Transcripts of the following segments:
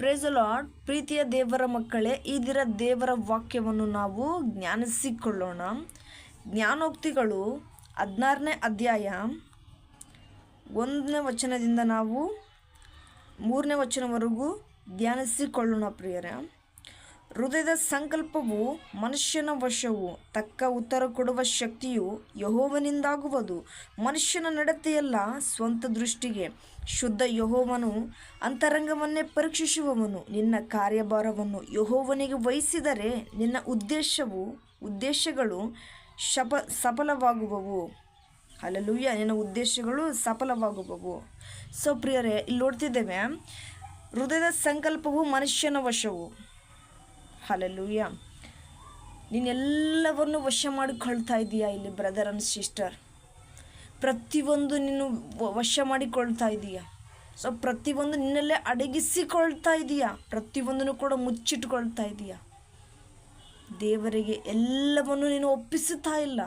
Praise the lord. ಪ್ರೀತಿಯ ದೇವರ ಮಕ್ಕಳೇ, ಈ ದಿನ ದೇವರ ವಾಕ್ಯವನ್ನು ನಾವು ಜ್ಞಾನಿಸಿಕೊಳ್ಳೋಣ. ಜ್ಞಾನೋಕ್ತಿಗಳು 16ನೇ ಅಧ್ಯಾಯ 1ನೇ ವಚನದಿಂದ ನಾವು 3ನೇ ವಚನವರೆಗೂ ಧ್ಯಾನಿಸಿಕೊಳ್ಳೋಣ. ಪ್ರಿಯರೇ, ಹೃದಯದ ಸಂಕಲ್ಪವು ಮನುಷ್ಯನ ವಶವು, ತಕ್ಕ ಉತ್ತರ ಕೊಡುವ ಶಕ್ತಿಯು ಯೆಹೋವನಿಂದಾಗುವುದು. ಮನುಷ್ಯನ ನಡತೆಯಲ್ಲ ಸ್ವಂತ ದೃಷ್ಟಿಗೆ ಶುದ್ಧ. ಯೆಹೋವನು ಅಂತರಂಗವನ್ನೇ ಪರೀಕ್ಷಿಸುವವನು. ನಿನ್ನ ಕಾರ್ಯಭಾರವನ್ನು ಯೆಹೋವನಿಗೆ ವಹಿಸಿದರೆ ನಿನ್ನ ಉದ್ದೇಶಗಳು ಸಫಲವಾಗುವವು. ಹಲ್ಲೆಲೂಯಾ, ನಿನ್ನ ಉದ್ದೇಶಗಳು ಸಫಲವಾಗುವವು. ಸೊ ಪ್ರಿಯರೇ, ಇಲ್ಲಿ ನೋಡ್ತಿದ್ದೇವೆ, ಹೃದಯದ ಸಂಕಲ್ಪವು ಮನುಷ್ಯನ ವಶವು. ಹಲ್ಲೆಲೂಯಾ, ನೀನೆಲ್ಲವನ್ನು ವಶ ಮಾಡಿಕೊಳ್ತಾ ಇದೀಯಾ ಇಲ್ಲಿ ಬ್ರದರ್ ಆ್ಯಂಡ್ ಸಿಸ್ಟರ್? ಪ್ರತಿಯೊಂದು ನೀನು ವಶ ಮಾಡಿಕೊಳ್ತಾ ಇದೀಯಾ. ಸೊ ಪ್ರತಿಯೊಂದು ನಿನ್ನಲ್ಲೇ ಅಡಗಿಸಿಕೊಳ್ತಾ ಇದೀಯಾ. ಪ್ರತಿಯೊಂದನ್ನು ಕೂಡ ಮುಚ್ಚಿಟ್ಕೊಳ್ತಾ ಇದೀಯಾ. ದೇವರಿಗೆ ಎಲ್ಲವನ್ನು ನೀನು ಒಪ್ಪಿಸುತ್ತಾ ಇಲ್ಲ.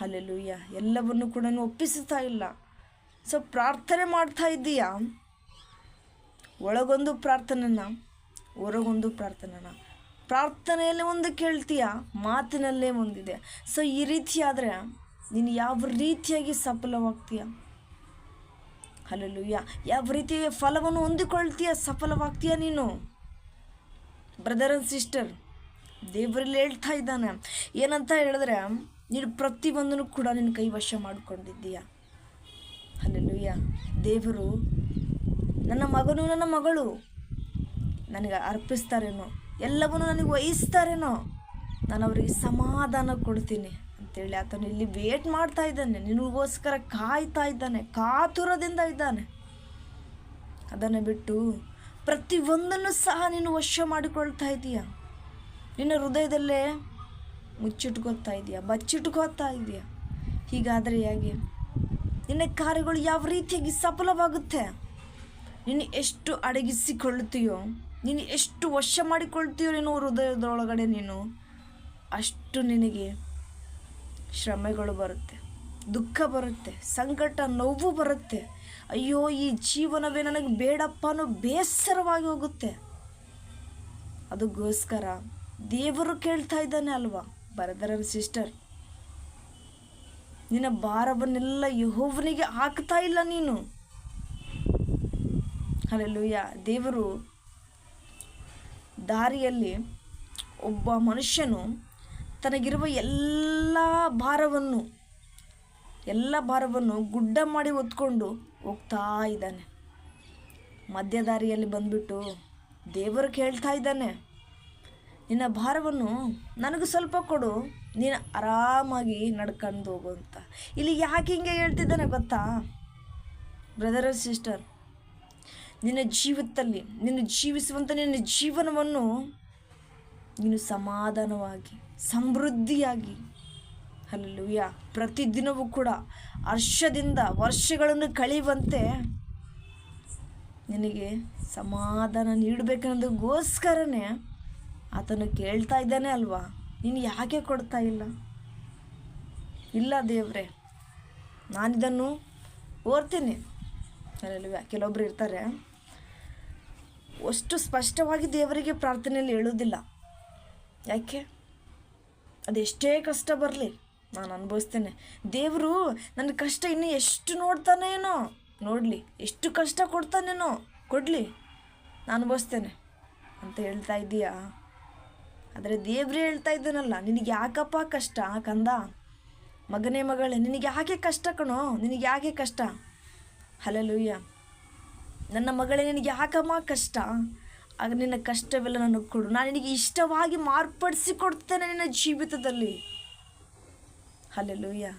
ಹಲ್ಲೆಲೂಯಾ, ಎಲ್ಲವನ್ನು ಕೂಡ ನೀನು ಒಪ್ಪಿಸುತ್ತಾ ಇಲ್ಲ. ಸೊ ಪ್ರಾರ್ಥನೆ ಮಾಡ್ತಾ ಇದ್ದೀಯಾ, ಒಳಗೊಂದು ಪ್ರಾರ್ಥನೆನ ಹೊರಗೊಂದು ಪ್ರಾರ್ಥನೆನ. ಪ್ರಾರ್ಥನೆಯಲ್ಲೇ ಒಂದು ಕೇಳ್ತೀಯ, ಮಾತಿನಲ್ಲೇ ಒಂದಿದೆ. ಸೊ ಈ ರೀತಿ ಆದರೆ ನೀನು ಯಾವ ರೀತಿಯಾಗಿ ಸಫಲವಾಗ್ತೀಯ? ಹಲ್ಲೆಲೂಯಾ, ಯಾವ ರೀತಿಯ ಫಲವನ್ನು ಹೊಂದಿಕೊಳ್ತೀಯ, ಸಫಲವಾಗ್ತೀಯ ನೀನು? ಬ್ರದರ್ ಆ್ಯಂಡ್ ಸಿಸ್ಟರ್, ದೇವರಲ್ಲಿ ಹೇಳ್ತಾ ಇದ್ದಾನೆ. ಏನಂತ ಹೇಳಿದ್ರೆ, ನೀನು ಪ್ರತಿಯೊಂದನ್ನು ಕೂಡ ನಿನ್ನ ಕೈವಶ ಮಾಡಿಕೊಂಡಿದ್ದೀಯ. ಹಲ್ಲೆಲೂಯಾ, ದೇವರು ನನ್ನ ಮಗನು ನನ್ನ ಮಗಳು ನನಗೆ ಅರ್ಪಿಸ್ತಾರೇನೋ, ಎಲ್ಲವನ್ನೂ ನನಗೆ ವಹಿಸ್ತಾರೇನೋ, ನಾನು ಅವರಿಗೆ ಸಮಾಧಾನ ಕೊಡ್ತೀನಿ ಅಂತೇಳಿ ಆತನು ಇಲ್ಲಿ ವೇಟ್ ಮಾಡ್ತಾ ಇದ್ದಾನೆ. ನಿನಗೋಸ್ಕರ ಕಾಯ್ತಾ ಇದ್ದಾನೆ, ಕಾತುರದಿಂದ ಇದ್ದಾನೆ. ಅದನ್ನು ಬಿಟ್ಟು ಪ್ರತಿಯೊಂದನ್ನು ಸಹ ನೀನು ವಶ ಮಾಡಿಕೊಳ್ತಾ ಇದೀಯ. ನಿನ್ನ ಹೃದಯದಲ್ಲೇ ಮುಚ್ಚಿಟ್ಕೋತಾ ಇದೆಯಾ, ಬಚ್ಚಿಟ್ಕೋತಾ ಇದೆಯಾ. ಹೀಗಾದರೆ ಹೇಗೆ? ನಿನ್ನ ಕಾರ್ಯಗಳು ಯಾವ ರೀತಿಯಾಗಿ ಸಫಲವಾಗುತ್ತೆ? ನೀನು ಎಷ್ಟು ಅಡಗಿಸಿಕೊಳ್ಳುತ್ತೀಯೋ, ನೀನು ಎಷ್ಟು ವಶ ಮಾಡಿಕೊಳ್ತೀಯೋ ನೀನು ಹೃದಯದೊಳಗಡೆ, ನೀನು ಅಷ್ಟು ನಿನಗೆ ಶ್ರಮೆಗಳು ಬರುತ್ತೆ, ದುಃಖ ಬರುತ್ತೆ, ಸಂಕಟ, ನೋವು ಬರುತ್ತೆ. ಅಯ್ಯೋ, ಈ ಜೀವನವೇ ನನಗೆ ಬೇಡಪ್ಪ ಅನ್ನೋ ಬೇಸರವಾಗಿ ಹೋಗುತ್ತೆ. ಅದಕ್ಕೋಸ್ಕರ ದೇವರು ಕೇಳ್ತಾ ಇದ್ದಾನೆ ಅಲ್ವಾ ಬ್ರದರ್ ಆ್ಯಂಡ್ ಸಿಸ್ಟರ್, ನಿನ್ನ ಭಾರವನ್ನೆಲ್ಲ ಯೆಹೋವನಿಗೆ ಹಾಕ್ತಾ ಇಲ್ಲ ನೀನು. ಹಲ್ಲೆಲೂಯಾ, ದೇವರು ದಾರಿಯಲ್ಲಿ ಒಬ್ಬ ಮನುಷ್ಯನು ತನಗಿರುವ ಎಲ್ಲ ಭಾರವನ್ನು ಗುಡ್ಡ ಮಾಡಿ ಹೊತ್ಕೊಂಡು ಹೋಗ್ತಾ ಇದ್ದಾನೆ. ಮಧ್ಯ ದಾರಿಯಲ್ಲಿ ಬಂದ್ಬಿಟ್ಟು ದೇವರು ಕೇಳ್ತಾ ಇದ್ದಾನೆ, ನಿನ್ನ ಭಾರವನ್ನು ನನಗೂ ಸ್ವಲ್ಪ ಕೊಡು, ನೀನು ಆರಾಮಾಗಿ ನಡ್ಕೊಂಡು ಹೋಗು ಅಂತ. ಇಲ್ಲಿ ಯಾಕೆ ಹಿಂಗೆ ಹೇಳ್ತಿದ್ದಾನೆ ಗೊತ್ತಾ ಬ್ರದರ್ ಆ್ಯಂಡ್ ಸಿಸ್ಟರ್? ನಿನ್ನ ಜೀವಿತದಲ್ಲಿ ನೀನು ಜೀವಿಸುವಂಥ ನಿನ್ನ ಜೀವನವನ್ನು ನೀನು ಸಮಾಧಾನವಾಗಿ, ಸಮೃದ್ಧಿಯಾಗಿ, ಹಲ್ಲೆಲೂಯಾ, ಪ್ರತಿದಿನವೂ ಕೂಡ ಹರ್ಷದಿಂದ ವರ್ಷಗಳನ್ನು ಕಳೆಯುವಂತೆ ನಿನಗೆ ಸಮಾಧಾನ ನೀಡಬೇಕನ್ನೋದಕ್ಕೋಸ್ಕರನೇ ಆತನು ಕೇಳ್ತಾ ಇದ್ದಾನೆ ಅಲ್ವಾ. ನೀನು ಯಾಕೆ ಕೊಡ್ತಾ ಇಲ್ಲ? ಇಲ್ಲ ದೇವರೇ, ನಾನಿದನ್ನು ಓರ್ತೀನಿ. ಹಲ್ಲೆಲೂಯಾ, ಕೆಲವೊಬ್ರು ಇರ್ತಾರೆ, ಅಷ್ಟು ಸ್ಪಷ್ಟವಾಗಿ ದೇವರಿಗೆ ಪ್ರಾರ್ಥನೆಯಲ್ಲಿ ಹೇಳೋದಿಲ್ಲ. ಯಾಕೆ? ಅದೆಷ್ಟೇ ಕಷ್ಟ ಬರಲಿ ನಾನು ಅನುಭವಿಸ್ತೇನೆ, ದೇವರು ನನ್ನ ಕಷ್ಟ ಇನ್ನೂ ಎಷ್ಟು ನೋಡ್ತಾನೇನೋ, ನೋಡಲಿ, ಎಷ್ಟು ಕಷ್ಟ ಕೊಡ್ತಾನೇನೋ ಕೊಡಲಿ, ನಾನು ಅನುಭವಿಸ್ತೇನೆ ಅಂತ ಹೇಳ್ತಾ ಇದ್ದೀಯಾ. ಆದರೆ ದೇವರೇ ಹೇಳ್ತಾ ಇದ್ದಾನಲ್ಲ, ನಿನಗೆ ಯಾಕಪ್ಪ ಕಷ್ಟ ಕಂದ, ಮಗನೇ ಮಗಳೇ, ನಿನಗೆ ಯಾಕೆ ಕಷ್ಟ ಕಣೋ, ನಿನಗೆ ಯಾಕೆ ಕಷ್ಟ? ಹಲ್ಲೆಲೂಯಾ, ನನ್ನ ಮಗಳೇ, ನಿನಗೆ ಯಾಕಮ್ಮ ಕಷ್ಟ? ಆಗ ನಿನ್ನ ಕಷ್ಟವೆಲ್ಲ ನನಗೆ ಕೊಡು, ನಾನು ನಿನಗೆ ಇಷ್ಟವಾಗಿ ಮಾರ್ಪಡಿಸಿ ಕೊಡ್ತೇನೆ ನಿನ್ನ ಜೀವಿತದಲ್ಲಿ. ಹಲ್ಲೆಲೂಯಾ,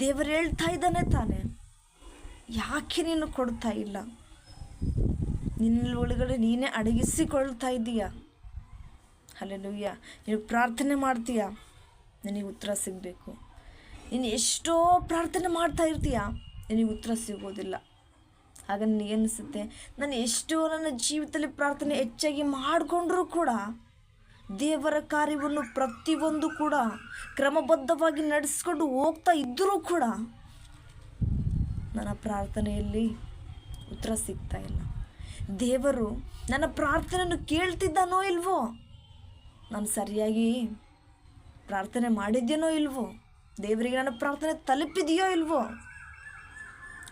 ದೇವರು ಹೇಳ್ತಾ ಇದ್ದಾನೆ ತಾನೆ. ಯಾಕೆ ನೀನು ಕೊಡ್ತಾ ಇಲ್ಲ? ನಿನ್ನ ಒಳಗಡೆ ನೀನೇ ಅಡಗಿಸಿಕೊಳ್ತಾ ಇದ್ದೀಯಾ. ಹಲ್ಲೆಲೂಯಾ, ನೀನು ಪ್ರಾರ್ಥನೆ ಮಾಡ್ತೀಯಾ, ನಿನಗೆ ಉತ್ತರ ಸಿಗಬೇಕು. ನೀನು ಎಷ್ಟೋ ಪ್ರಾರ್ಥನೆ ಮಾಡ್ತಾ ಇರ್ತೀಯ, ನಿನಗೆ ಉತ್ತರ ಸಿಗೋದಿಲ್ಲ. ಆಗ ನನಗೆ ಅನಿಸುತ್ತೆ, ನಾನು ಎಷ್ಟೋ ನನ್ನ ಜೀವಿತದಲ್ಲಿ ಪ್ರಾರ್ಥನೆ ಹೆಚ್ಚಾಗಿ ಮಾಡಿಕೊಂಡ್ರೂ ಕೂಡ ದೇವರ ಕಾರ್ಯವನ್ನು ಪ್ರತಿಯೊಂದು ಕೂಡ ಕ್ರಮಬದ್ಧವಾಗಿ ನಡೆಸ್ಕೊಂಡು ಹೋಗ್ತಾ ಇದ್ದರೂ ಕೂಡ ನನ್ನ ಪ್ರಾರ್ಥನೆಯಲ್ಲಿ ಉತ್ತರ ಸಿಗ್ತಾ ಇಲ್ಲ. ದೇವರು ನನ್ನ ಪ್ರಾರ್ಥನೆಯನ್ನು ಕೇಳ್ತಿದ್ದಾನೋ ಇಲ್ವೋ, ನಾನು ಸರಿಯಾಗಿ ಪ್ರಾರ್ಥನೆ ಮಾಡಿದ್ದೇನೋ ಇಲ್ವೋ, ದೇವರಿಗೆ ನನ್ನ ಪ್ರಾರ್ಥನೆ ತಲುಪಿದೆಯೋ ಇಲ್ವೋ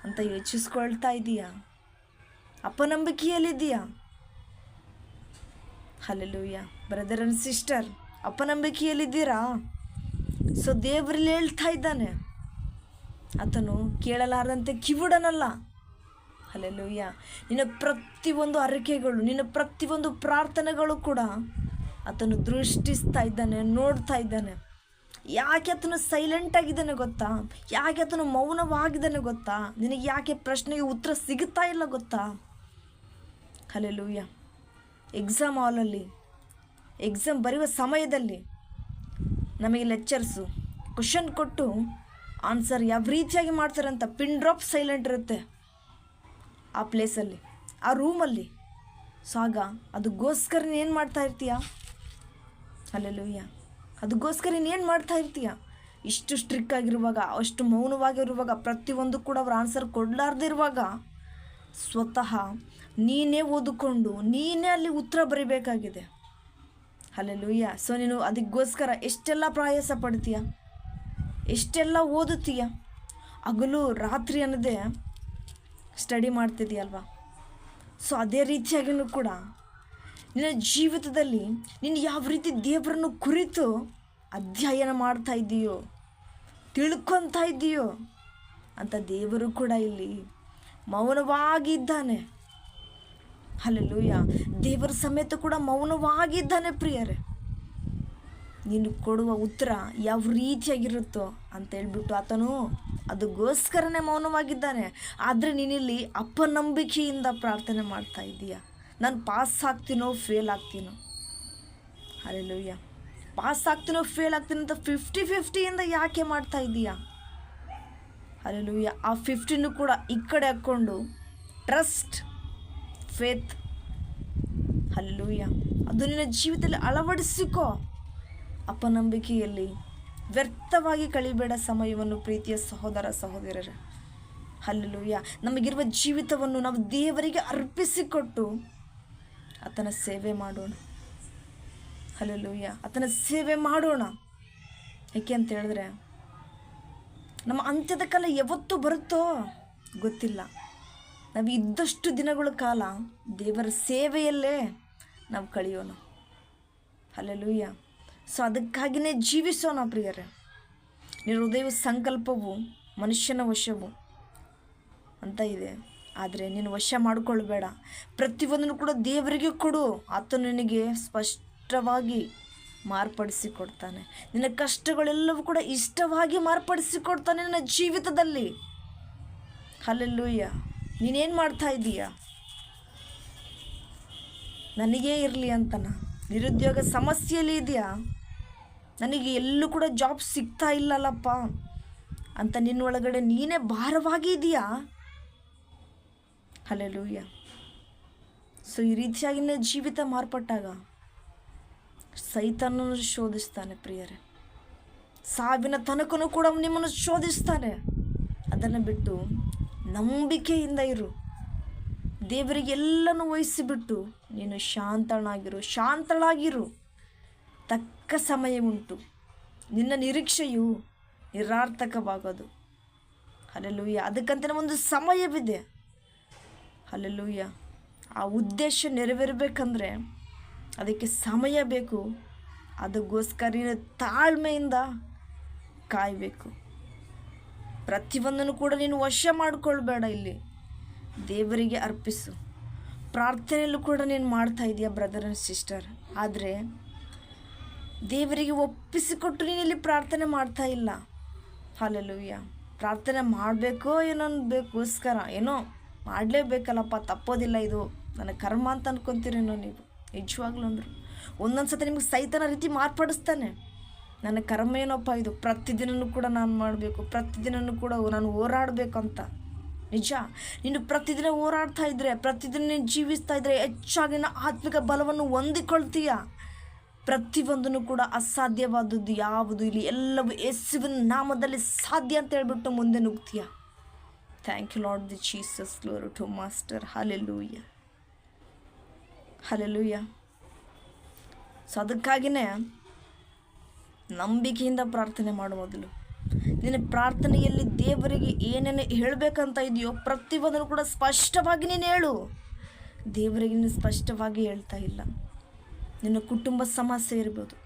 ಅಂತ ಯೋಚಿಸ್ಕೊಳ್ತಾ ಇದೀಯಾ? ಅಪನಂಬಿಕೆಯಲ್ಲಿದ್ದೀಯಾ? ಹಲ್ಲೆಲೂಯಾ. ಬ್ರದರ್ ಅಂಡ್ ಸಿಸ್ಟರ್, ಅಪನಂಬಿಕೆಯಲ್ಲಿದ್ದೀರಾ? ಸೊ ದೇವರಲ್ಲಿ ಹೇಳ್ತಾ ಇದ್ದಾನೆ, ಆತನು ಕೇಳಲಾರದಂತೆ ಕಿವುಡನಲ್ಲ. ಹಲ್ಲೆಲೂಯಾ. ನಿನ್ನ ಪ್ರತಿಯೊಂದು ಅರಿಕೆಗಳು, ನಿನ್ನ ಪ್ರತಿಯೊಂದು ಪ್ರಾರ್ಥನೆಗಳು ಕೂಡ ಆತನು ದೃಷ್ಟಿಸ್ತಾ ಇದ್ದಾನೆ, ನೋಡ್ತಾ ಇದ್ದಾನೆ. ಯಾಕೆ ಆತನು ಸೈಲೆಂಟ್ ಆಗಿದ್ದಾನೆ ಗೊತ್ತಾ? ಯಾಕೆ ಆತನು ಮೌನವಾಗಿದ್ದಾನೆ ಗೊತ್ತಾ? ನಿನಗೆ ಯಾಕೆ ಪ್ರಶ್ನೆಗೆ ಉತ್ತರ ಸಿಗುತ್ತಾ ಇಲ್ಲ ಗೊತ್ತಾ? ಹಲ್ಲೆಲೂಯಾ. ಎಕ್ಸಾಮ್ ಹಾಲಲ್ಲಿ ಎಕ್ಸಾಮ್ ಬರೆಯುವ ಸಮಯದಲ್ಲಿ ನಮಗೆ ಲೆಕ್ಚರ್ಸು ಕ್ವಶನ್ ಕೊಟ್ಟು ಆನ್ಸರ್ ಯಾವ ರೀತಿಯಾಗಿ ಮಾಡ್ತಾರೆ ಅಂತ ಪಿನ್ ಡ್ರಾಪ್ ಸೈಲೆಂಟ್ ಇರುತ್ತೆ ಆ ಪ್ಲೇಸಲ್ಲಿ, ಆ ರೂಮಲ್ಲಿ. ಸೊ ಆಗ ಅದಕ್ಕೋಸ್ಕರ ನೀನು ಮಾಡ್ತಾ ಇರ್ತೀಯ? ಹಲ್ಲೆಲೂಯಾ. ಅದಕ್ಕೋಸ್ಕರ ನೀನು ಮಾಡ್ತಾ ಇರ್ತೀಯ? ಇಷ್ಟು ಸ್ಟ್ರಿಕ್ ಆಗಿರುವಾಗ, ಅಷ್ಟು ಮೌನವಾಗಿರುವಾಗ, ಪ್ರತಿಯೊಂದು ಕೂಡ ಅವ್ರು ಆನ್ಸರ್ ಕೊಡಲಾರ್ದಿರುವಾಗ ಸ್ವತಃ ನೀನೇ ಓದಿಕೊಂಡು ನೀನೇ ಅಲ್ಲಿ ಉತ್ತರ ಬರೀಬೇಕಾಗಿದೆ. ಹಲ್ಲೆಲೂಯಾ. ಸೊ ನೀನು ಅದಕ್ಕೋಸ್ಕರ ಎಷ್ಟೆಲ್ಲ ಪ್ರಯಾಸ ಪಡ್ತೀಯ, ಎಷ್ಟೆಲ್ಲ ಓದುತ್ತೀಯ, ಹಗಲು ರಾತ್ರಿ ಅನ್ನೋದೇ ಸ್ಟಡಿ ಮಾಡ್ತಿದೆಯಲ್ವಾ? ಸೊ ಅದೇ ರೀತಿಯಾಗಿಯೂ ಕೂಡ ನಿನ್ನ ಜೀವಿತದಲ್ಲಿ ನೀನು ಯಾವ ರೀತಿ ದೇವರನ್ನು ಕುರಿತು ಅಧ್ಯಯನ ಮಾಡ್ತಾ ಇದ್ದೀಯೋ, ತಿಳ್ಕೊತಾ ಇದ್ದೀಯೋ ಅಂತ ದೇವರು ಕೂಡ ಇಲ್ಲಿ ಮೌನವಾಗಿದ್ದಾನೆ. ಹಲ್ಲೆಲೂಯಾ. ದೇವರ ಸಮೇತ ಕೂಡ ಮೌನವಾಗಿದ್ದಾನೆ ಪ್ರಿಯರೇ. ನೀನು ಕೊಡುವ ಉತ್ತರ ಯಾವ ರೀತಿಯಾಗಿರುತ್ತೋ ಅಂತ ಹೇಳ್ಬಿಟ್ಟು ಆತನು ಅದಕ್ಕೋಸ್ಕರನೇ ಮೌನವಾಗಿದ್ದಾನೆ. ಆದರೆ ನೀನಿಲ್ಲಿ ಅಪನಂಬಿಕೆಯಿಂದ ಪ್ರಾರ್ಥನೆ ಮಾಡ್ತಾ ಇದ್ದೀಯಾ, ನಾನು ಪಾಸ್ ಆಗ್ತೀನೋ ಫೇಲ್ ಆಗ್ತೀನೋ? ಹಲ್ಲೆಲೂಯಾ. ಪಾಸ್ ಆಗ್ತೀನೋ ಫೇಲ್ ಆಗ್ತೀನೋ ಅಂತ 50-50 ಯಾಕೆ ಮಾಡ್ತಾ ಇದ್ದೀಯಾ? ಹಲ್ಲೆಲೂಯಾ. ಆ 50 ಕೂಡ ಈ ಕಡೆ ಹಾಕ್ಕೊಂಡು ಟ್ರಸ್ಟ್, ಫೇತ್, ಹಲ್ಲೆಲೂಯಾ, ಅದು ನಿನ್ನ ಜೀವಿತದಲ್ಲಿ ಅಳವಡಿಸಿಕೋ. ಅಪನಂಬಿಕೆಯಲ್ಲಿ ವ್ಯರ್ಥವಾಗಿ ಕಳಿಬೇಡ ಸಮಯವನ್ನು ಪ್ರೀತಿಯ ಸಹೋದರ ಸಹೋದರರೇ. ಹಲ್ಲೆಲೂಯಾ. ನಮಗಿರುವ ಜೀವಿತವನ್ನು ನಾವು ದೇವರಿಗೆ ಅರ್ಪಿಸಿಕೊಟ್ಟು ಆತನ ಸೇವೆ ಮಾಡೋಣ. ಹಲ್ಲೆಲೂಯಾ. ಆತನ ಸೇವೆ ಮಾಡೋಣ. ಏಕೆ ಅಂತ ಹೇಳಿದ್ರೆ ನಮ್ಮ ಅಂತ್ಯದ ಕಾಲ ಯಾವತ್ತು ಬರುತ್ತೋ ಗೊತ್ತಿಲ್ಲ. ನಾವು ಇದ್ದಷ್ಟು ದಿನಗಳ ಕಾಲ ದೇವರ ಸೇವೆಯಲ್ಲೇ ನಾವು ಕಳೆಯೋಣ. ಹಲ್ಲೆಲೂಯಾ. ಸೊ ಅದಕ್ಕಾಗಿಯೇ ಜೀವಿಸೋಣ ಪ್ರಿಯರೇ. ನಿನ್ನ ಹೃದಯ ಸಂಕಲ್ಪವು ಮನುಷ್ಯನ ವಶವು ಅಂತ ಇದೆ, ಆದರೆ ನೀನು ವಶ ಮಾಡಿಕೊಳ್ಬೇಡ. ಪ್ರತಿಯೊಂದನ್ನು ಕೂಡ ದೇವರಿಗೆ ಕೊಡು. ಆತನು ನಿನಗೆ ಸ್ಪಷ್ಟವಾಗಿ ಮಾರ್ಪಡಿಸಿಕೊಡ್ತಾನೆ. ನಿನ್ನ ಕಷ್ಟಗಳೆಲ್ಲವೂ ಕೂಡ ಇಷ್ಟವಾಗಿ ಮಾರ್ಪಡಿಸಿಕೊಡ್ತಾನೆ ನಿನ್ನ ಜೀವಿತದಲ್ಲಿ. ಹಲ್ಲೆಲೂಯಾ. ನೀನೇನು ಮಾಡ್ತಾ ಇದ್ದೀಯಾ? ನನಗೇ ಇರಲಿ ಅಂತನ ನಿರುದ್ಯೋಗ ಸಮಸ್ಯೆಯಲ್ಲಿ ಇದೆಯಾ? ನನಗೆ ಎಲ್ಲೂ ಕೂಡ ಜಾಬ್ ಸಿಗ್ತಾ ಇಲ್ಲಲ್ಲಪ್ಪ ಅಂತ ನಿನ್ನೊಳಗಡೆ ನೀನೇ ಭಾರವಾಗಿ ಇದೆಯಾ? ಹಲ್ಲೆಲೂಯಾ. ಸೊ ಈ ರೀತಿಯಾಗಿ ನಿನ್ನ ಜೀವಿತ ಮಾರ್ಪಟ್ಟಾಗ ಸೈತಾನನು ಶೋಧಿಸ್ತಾನೆ ಪ್ರಿಯರೇ. ಸಾವಿನ ತನಕನೂ ಕೂಡ ನಿಮ್ಮನ್ನು ಶೋಧಿಸ್ತಾನೆ. ಅದನ್ನು ಬಿಟ್ಟು ನಂಬಿಕೆಯಿಂದ ಇರು. ದೇವರಿಗೆ ಎಲ್ಲನೂ ವಹಿಸಿಬಿಟ್ಟು ನೀನು ಶಾಂತಳಾಗಿರು. ತಕ್ಕ ಸಮಯ ಉಂಟು. ನಿನ್ನ ನಿರೀಕ್ಷೆಯು ನಿರಾರ್ಥಕವಾಗೋದು. ಹಲ್ಲೆಲೂಯಾ. ಅದಕ್ಕಂತಲೇ ಒಂದು ಸಮಯವಿದೆ. ಹಲ್ಲೆಲೂಯಾ. ಆ ಉದ್ದೇಶ ನೆರವೇರಬೇಕಂದ್ರೆ ಅದಕ್ಕೆ ಸಮಯ ಬೇಕು. ಅದಕ್ಕೋಸ್ಕರ ನೀನು ತಾಳ್ಮೆಯಿಂದ ಕಾಯಬೇಕು. ಪ್ರತಿಯೊಂದನ್ನು ಕೂಡ ನೀನು ವಶ ಮಾಡಿಕೊಳ್ಬೇಡ. ಇಲ್ಲಿ ದೇವರಿಗೆ ಅರ್ಪಿಸು. ಪ್ರಾರ್ಥನೆಯಲ್ಲೂ ಕೂಡ ನೀನು ಮಾಡ್ತಾ ಇದೆಯಾ ಬ್ರದರ್ ಆ್ಯಂಡ್ ಸಿಸ್ಟರ್, ಆದರೆ ದೇವರಿಗೆ ಒಪ್ಪಿಸಿಕೊಟ್ಟು ನೀನು ಇಲ್ಲಿ ಪ್ರಾರ್ಥನೆ ಮಾಡ್ತಾ ಇಲ್ಲ. ಹಲ್ಲೆಲೂಯಾ. ಪ್ರಾರ್ಥನೆ ಮಾಡಬೇಕೋ ಏನೋಗೋಸ್ಕರ ಏನೋ ಮಾಡಲೇಬೇಕಲ್ಲಪ್ಪ, ತಪ್ಪೋದಿಲ್ಲ, ಇದು ನನ್ನ ಕರ್ಮ ಅಂತ ಅಂದ್ಕೊತೀರೇನೋ ನೀವು. ನಿಜವಾಗ್ಲೂ ಅಂದರು ಒಂದೊಂದು ಸತಿ ನಿಮಗೆ ಸೈತನ ರೀತಿ ಮಾರ್ಪಡಿಸ್ತಾನೆ. ನನ್ನ ಕರ್ಮ ಏನಪ್ಪ ಇದು, ಪ್ರತಿದಿನವೂ ಕೂಡ ನಾನು ಮಾಡಬೇಕು, ಪ್ರತಿದಿನವೂ ಕೂಡ ನಾನು ಹೋರಾಡಬೇಕು ಅಂತ. ನಿಜ, ನೀನು ಪ್ರತಿದಿನ ಹೋರಾಡ್ತಾ ಇದ್ದರೆ, ಪ್ರತಿದಿನ ನೀನು ಜೀವಿಸ್ತಾ ಇದ್ದರೆ ಹೆಚ್ಚಾಗಿ ನಿನ್ನ ಆತ್ಮಿಕ ಬಲವನ್ನು ಹೊಂದಿಕೊಳ್ತೀಯ. ಪ್ರತಿಯೊಂದನ್ನು ಕೂಡ ಅಸಾಧ್ಯವಾದದ್ದು ಯಾವುದು ಇಲ್ಲಿ ಎಲ್ಲವೂ ಯೇಸುವಿನ ನಾಮದಲ್ಲಿ ಸಾಧ್ಯ ಅಂತ ಹೇಳ್ಬಿಟ್ಟು ಮುಂದೆ ನುಗ್ತೀಯ. Thank you lord the Jesus, glory to master. Hallelujah. Hallelujah. So ಅದಕ್ಕಾಗಿಯೇ ನಂಬಿಕೆಯಿಂದ ಪ್ರಾರ್ಥನೆ ಮಾಡು. ಮೊದಲು ನಿನ್ನ ಪ್ರಾರ್ಥನೆಯಲ್ಲಿ ದೇವರಿಗೆ ಏನೇನು ಹೇಳಬೇಕಂತ ಇದೆಯೋ ಪ್ರತಿಯೊಂದನ್ನು ಕೂಡ ಸ್ಪಷ್ಟವಾಗಿ ನೀನು ಹೇಳು. ದೇವರಿಗೆ ನೀನು ಸ್ಪಷ್ಟವಾಗಿ ಹೇಳ್ತಾ ಇಲ್ಲ. ನಿನ್ನ ಕುಟುಂಬ ಸಮಸ್ಯೆ ಇರ್ಬೋದು,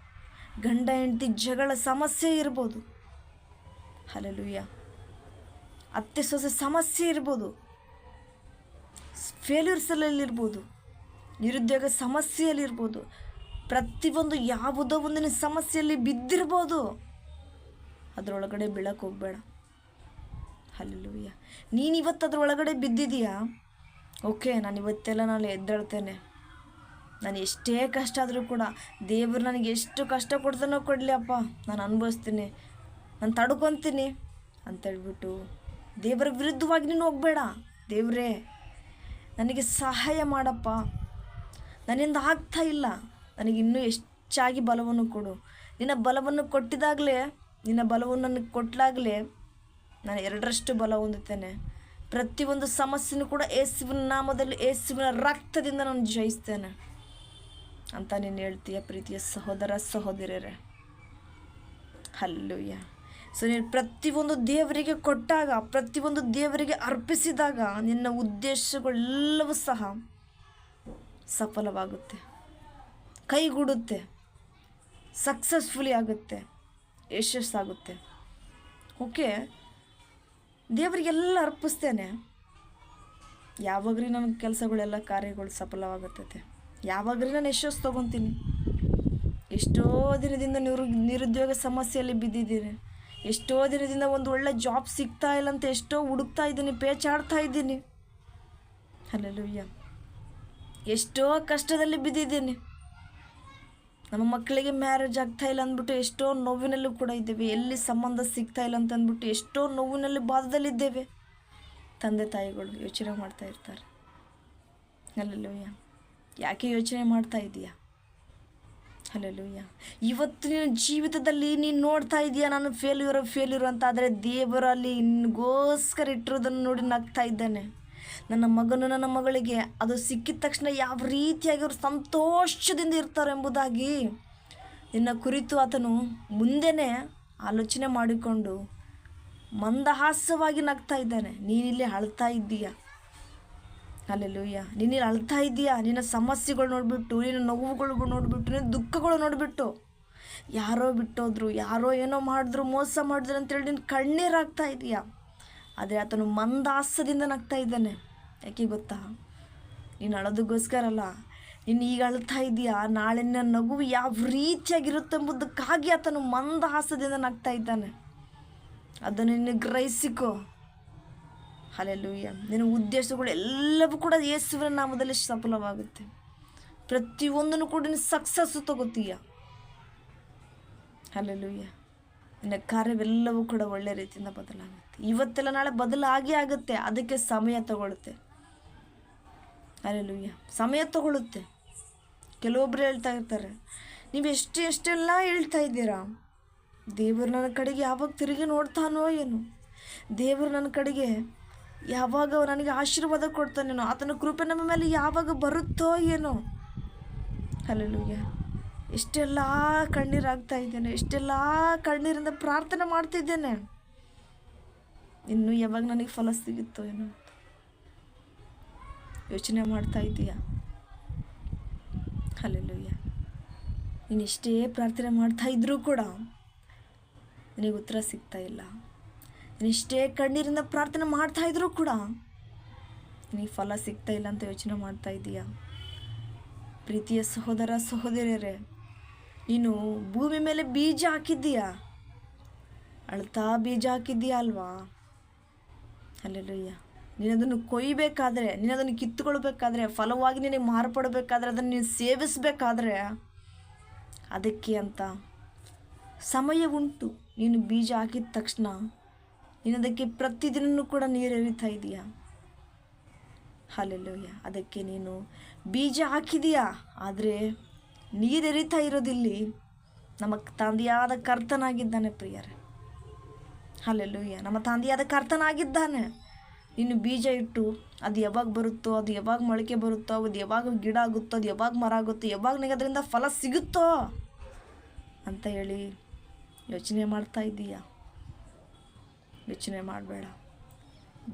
ಗಂಡ ಹೆಂಡತಿ ಜಗಳ ಸಮಸ್ಯೆ ಇರ್ಬೋದು, ಹಲ್ಲೆಲೂಯ, ಅತ್ತೆ ಸೊಸೆ ಸಮಸ್ಯೆ ಇರ್ಬೋದು, ಫೇಲ್ಯೂರ್ಸಲ್ಲಿರ್ಬೋದು, ನಿರುದ್ಯೋಗ ಸಮಸ್ಯೆಯಲ್ಲಿರ್ಬೋದು, ಪ್ರತಿಯೊಂದು ಯಾವುದೋ ಒಂದಿನ ಸಮಸ್ಯೆಯಲ್ಲಿ ಬಿದ್ದಿರ್ಬೋದು. ಅದರೊಳಗಡೆ ಬೀಳಕ್ಕೆ ಹೋಗಬೇಡ. ಹಲ್ಲೆಲೂಯ. ನೀನು ಇವತ್ತು ಅದರೊಳಗಡೆ ಬಿದ್ದಿದೀಯಾ? ಓಕೆ, ನಾನು ಇವತ್ತೆಲ್ಲ ನಾನು ಎದ್ದೇಳ್ತೇನೆ. ನಾನು ಎಷ್ಟೇ ಕಷ್ಟ ಆದರೂ ಕೂಡ ದೇವರು ನನಗೆ ಎಷ್ಟು ಕಷ್ಟ ಕೊಡ್ತಾನೋ ಕೊಡಲಿ ಅಪ್ಪ, ನಾನು ಅನುಭವಿಸ್ತೀನಿ, ನಾನು ತಡ್ಕೊತೀನಿ ಅಂತೇಳ್ಬಿಟ್ಟು ದೇವರ ವಿರುದ್ಧವಾಗಿ ನೀನು ಹೋಗಬೇಡ. ದೇವರೇ ನನಗೆ ಸಹಾಯ ಮಾಡಪ್ಪ, ನನ್ನಿಂದ ಆಗ್ತಾ ಇಲ್ಲ, ನನಗೆ ಇನ್ನೂ ಹೆಚ್ಚಾಗಿ ಬಲವನ್ನು ಕೊಡು. ನಿನ್ನ ಬಲವನ್ನು ಕೊಟ್ಟಿದಾಗಲೇ, ನಿನ್ನ ಬಲವನ್ನು ನನಗೆ ಕೊಟ್ಟಲಾಗಲೇ ನಾನು 2ರಷ್ಟು ಬಲ ಹೊಂದುತ್ತೇನೆ. ಪ್ರತಿಯೊಂದು ಸಮಸ್ಯೆನೂ ಕೂಡ ಯೇಸುವಿನ ನಾಮದಲ್ಲಿ, ಯೇಸುವಿನ ರಕ್ತದಿಂದ ನಾನು ಜಯಿಸ್ತೇನೆ ಅಂತ ನೀನು ಹೇಳ್ತೀಯ ಪ್ರೀತಿಯ ಸಹೋದರ ಸಹೋದರಿಯರೇ. ಹಲ್ಲೆಲೂಯ. ಸೊ ನೀನು ಪ್ರತಿಯೊಂದು ದೇವರಿಗೆ ಕೊಟ್ಟಾಗ, ಪ್ರತಿಯೊಂದು ದೇವರಿಗೆ ಅರ್ಪಿಸಿದಾಗ ನಿನ್ನ ಉದ್ದೇಶಗಳೆಲ್ಲವೂ ಸಹ ಸಫಲವಾಗುತ್ತೆ, ಕೈಗೂಡುತ್ತೆ, ಸಕ್ಸಸ್ಫುಲಿ ಆಗುತ್ತೆ, ಯಶಸ್ಸಾಗುತ್ತೆ. ಓಕೆ, ದೇವರಿಗೆಲ್ಲ ಅರ್ಪಿಸ್ತೇನೆ. ಯಾವಾಗ್ರಿ ನನ್ನ ಕೆಲಸಗಳೆಲ್ಲ ಕಾರ್ಯಗಳು ಸಫಲವಾಗುತ್ತದೆ, ಯಾವಾಗ್ರಿ ನಾನು ಯಶಸ್ಸು ತೊಗೊತೀನಿ. ಎಷ್ಟೋ ದಿನದಿಂದ ನಿರುದ್ಯೋಗ ಸಮಸ್ಯೆಯಲ್ಲಿ ಬಿದ್ದಿದ್ದೀನಿ, ಎಷ್ಟೋ ದಿನದಿಂದ ಒಂದು ಒಳ್ಳೆ ಜಾಬ್ ಸಿಗ್ತಾ ಇಲ್ಲ ಅಂತ ಎಷ್ಟೋ ಹುಡುಕ್ತಾ ಇದ್ದೀನಿ, ಪೇಚಾಡ್ತಾ ಇದ್ದೀನಿ. ಹಲ್ಲೆಲೂಯ. ಎಷ್ಟೋ ಕಷ್ಟದಲ್ಲಿ ಬಿದ್ದಿದ್ದೀನಿ. ನಮ್ಮ ಮಕ್ಕಳಿಗೆ ಮ್ಯಾರೇಜ್ ಆಗ್ತಾ ಇಲ್ಲ ಅಂದ್ಬಿಟ್ಟು ಎಷ್ಟೋ ನೋವಿನಲ್ಲೂ ಕೂಡ ಇದ್ದೇವೆ. ಎಲ್ಲಿ ಸಂಬಂಧ ಸಿಗ್ತಾ ಇಲ್ಲ ಅಂತ ಅಂದ್ಬಿಟ್ಟು ಎಷ್ಟೋ ನೋವಿನಲ್ಲಿ ಬಾಧದಲ್ಲಿದ್ದೇವೆ. ತಂದೆ ತಾಯಿಗಳು ಯೋಚನೆ ಮಾಡ್ತಾ ಇರ್ತಾರೆ. ಹಲ್ಲೆಲೂಯ. ಯಾಕೆ ಯೋಚನೆ ಮಾಡ್ತಾ ಇದೀಯಾ? ಹಲ್ಲೆಲೂಯ. ಇವತ್ತು ನಿನ್ನ ಜೀವಿತದಲ್ಲಿ ನೀನು ನೋಡ್ತಾ ಇದೀಯಾ ನಾನು ಫೇಲ್ಯೂರು ಅಂತ. ಆದರೆ ದೇವರಲ್ಲಿ ನಿನಗೋಸ್ಕರ ಇಟ್ಟಿರೋದನ್ನು ನೋಡಿ ನಗ್ತಾ ಇದ್ದಾನೆ. ನನ್ನ ಮಗನು ನನ್ನ ಮಗಳಿಗೆ ಅದು ಸಿಕ್ಕಿದ ತಕ್ಷಣ ಯಾವ ರೀತಿಯಾಗಿ ಅವರು ಸಂತೋಷದಿಂದ ಇರ್ತಾರೆ ಎಂಬುದಾಗಿ ನಿನ್ನ ಕುರಿತು ಆತನು ಮುಂದೆನೇ ಆಲೋಚನೆ ಮಾಡಿಕೊಂಡು ಮಂದಹಾಸವಾಗಿ ನಗ್ತಾ ಇದ್ದಾನೆ. ನೀನಿಲ್ಲಿ ಅಳ್ತಾ ಇದ್ದೀಯ. ಹಲ್ಲೆಲೂಯ. ನೀನಿಲ್ಲಿ ಅಳ್ತಾ ಇದ್ದೀಯಾ, ನಿನ್ನ ಸಮಸ್ಯೆಗಳು ನೋಡಿಬಿಟ್ಟು, ನಿನ್ನ ನೋವುಗಳು ನೋಡಿಬಿಟ್ಟು, ನಿನ್ನ ದುಃಖಗಳು ನೋಡಿಬಿಟ್ಟು. ಯಾರೋ ಬಿಟ್ಟೋದ್ರು, ಯಾರೋ ಏನೋ ಮಾಡಿದ್ರು, ಮೋಸ ಮಾಡಿದ್ರು ಅಂತೇಳಿ ನೀನು ಕಣ್ಣೀರಾಗ್ತಾ ಇದೀಯಾ. ಆದರೆ ಆತನು ಮಂದಹಾಸದಿಂದ ನಗ್ತಾ ಇದ್ದಾನೆ. ಯಾಕೆ ಗೊತ್ತಾ? ನೀನು ಅಳೋದಕ್ಕೋಸ್ಕರ ಅಲ್ಲ, ನೀನು ಈಗ ಅಳ್ತಾ ಇದೀಯಾ, ನಾಳೆ ನಿನ್ನ ನಗು ಯಾವ ರೀತಿಯಾಗಿರುತ್ತೆ ಎಂಬುದಕ್ಕಾಗಿ ಆತನು ಮಂದಹಾಸದಿಂದ ನಗ್ತಾ ಇದ್ದಾನೆ. ಅದನ್ನು ನೀನು ಗ್ರಹಿಸಿಕೋ. ಹಲ್ಲೆಲೂಯ. ನಿನ್ನ ಉದ್ದೇಶಗಳು ಎಲ್ಲವೂ ಕೂಡ ಯೇಸುವಿನ ನಾಮದಲ್ಲಿ ಸಫಲವಾಗುತ್ತೆ. ಪ್ರತಿಯೊಂದನ್ನು ಕೂಡ ನೀನು ಸಕ್ಸಸ್ಸು ತಗೋತೀಯ. ಹಲ್ಲೆಲೂಯ. ನಿನ್ನ ಕಾರ್ಯವೆಲ್ಲವೂ ಕೂಡ ಒಳ್ಳೆ ರೀತಿಯಿಂದ ಬದಲಾಗುತ್ತೆ. ಇವತ್ತೆಲ್ಲ ನಾಳೆ ಬದಲಾಗಿ ಆಗುತ್ತೆ. ಅದಕ್ಕೆ ಸಮಯ ತಗೊಳುತ್ತೆ. ಹಲ್ಲೆಲೂಯ. ಸಮಯ ತಗೊಳುತ್ತೆ. ಕೆಲವೊಬ್ಬರು ಹೇಳ್ತಾ ಇರ್ತಾರೆ, ನೀವು ಎಷ್ಟೆಲ್ಲ ಹೇಳ್ತಾ ಇದ್ದೀರಾ, ದೇವರು ನನ್ನ ಕಡೆಗೆ ಯಾವಾಗ ತಿರುಗಿ ನೋಡ್ತಾನೋ ಏನು, ದೇವರು ನನ್ನ ಕಡೆಗೆ ಯಾವಾಗ ನನಗೆ ಆಶೀರ್ವಾದ ಕೊಡ್ತಾನೇನೋ, ಆತನ ಕೃಪೆ ನಮ್ಮ ಮೇಲೆ ಯಾವಾಗ ಬರುತ್ತೋ ಏನೋ. ಹಲ್ಲೆಲೂಯ. ಎಷ್ಟೆಲ್ಲ ಕಣ್ಣೀರಾಗ್ತಾ ಇದ್ದೇನೆ, ಎಷ್ಟೆಲ್ಲ ಕಣ್ಣೀರಿಂದ ಪ್ರಾರ್ಥನೆ ಮಾಡ್ತಿದ್ದೇನೆ, ಇನ್ನು ಯಾವಾಗ ನನಗೆ ಫಲ ಸಿಗುತ್ತೋ ಏನೋ ಯೋಚನೆ ಮಾಡ್ತಾ ಇದ್ದೀಯಾ? ಹಲ್ಲೆಲೂಯ. ನೀನು ಎಷ್ಟೇ ಪ್ರಾರ್ಥನೆ ಮಾಡ್ತಾ ಇದ್ರೂ ಕೂಡ ನಿನಗೆ ಉತ್ತರ ಸಿಗ್ತಾ ಇಲ್ಲ. ನೀನು ಎಷ್ಟೇ ಕಣ್ಣೀರಿಂದ ಪ್ರಾರ್ಥನೆ ಮಾಡ್ತಾ ಇದ್ರೂ ಕೂಡ ನಿನಗೆ ಫಲ ಸಿಗ್ತಾ ಇಲ್ಲ ಅಂತ ಯೋಚನೆ ಮಾಡ್ತಾ ಇದ್ದೀಯಾ? ಪ್ರೀತಿಯ ಸಹೋದರ ಸಹೋದರಿಯರೇ, ನೀನು ಭೂಮಿ ಮೇಲೆ ಬೀಜ ಹಾಕಿದ್ದೀಯಾ, ಅಳ್ತಾ ಬೀಜ ಹಾಕಿದ್ದೀಯಾ ಅಲ್ವಾ? ಹಲ್ಲೆಲೂಯ. ನೀನದನ್ನು ಕೊಯ್ಯಬೇಕಾದ್ರೆ, ನೀನದನ್ನು ಕಿತ್ತುಕೊಳ್ಬೇಕಾದ್ರೆ, ಫಲವಾಗಿ ನಿನಗೆ ಮಾರ್ಪಡಬೇಕಾದ್ರೆ, ಅದನ್ನು ನೀನು ಸೇವಿಸಬೇಕಾದ್ರೆ ಅದಕ್ಕೆ ಅಂತ ಸಮಯ ಉಂಟು. ನೀನು ಬೀಜ ಹಾಕಿದ ತಕ್ಷಣ ನೀನು ಅದಕ್ಕೆ ಪ್ರತಿದಿನವೂ ಕೂಡ ನೀರು ಎರಿತಾ ಇದೀಯಾ. ಹಲ್ಲೆಲೂಯ. ಅದಕ್ಕೆ ನೀನು ಬೀಜ ಹಾಕಿದೀಯಾ, ಆದರೆ ನೀರು ಎರಿತಾ ಇರೋದಿಲ್ಲಿ ನಮ್ಮ ತಂದೆಯಾದ ಕರ್ತನಾಗಿದ್ದಾನೆ ಪ್ರಿಯರೇ. ಹಲ್ಲೆಲೂಯ. ನಮ್ಮ ತಂದೆಯಾದ ಕರ್ತನಾಗಿದ್ದಾನೆ. ನೀನು ಬೀಜ ಇಟ್ಟು ಅದು ಯಾವಾಗ ಬರುತ್ತೋ, ಅದು ಯಾವಾಗ ಮೊಳಕೆ ಬರುತ್ತೋ, ಅದು ಯಾವಾಗ ಗಿಡ ಆಗುತ್ತೋ, ಅದು ಯಾವಾಗ ಮರ ಆಗುತ್ತೋ, ಯಾವಾಗ ನನಗೆ ಅದರಿಂದ ಫಲ ಸಿಗುತ್ತೋ ಅಂತ ಹೇಳಿ ಯೋಚನೆ ಮಾಡ್ತಾ ಇದ್ದೀಯಾ? ಯೋಚನೆ ಮಾಡಬೇಡ.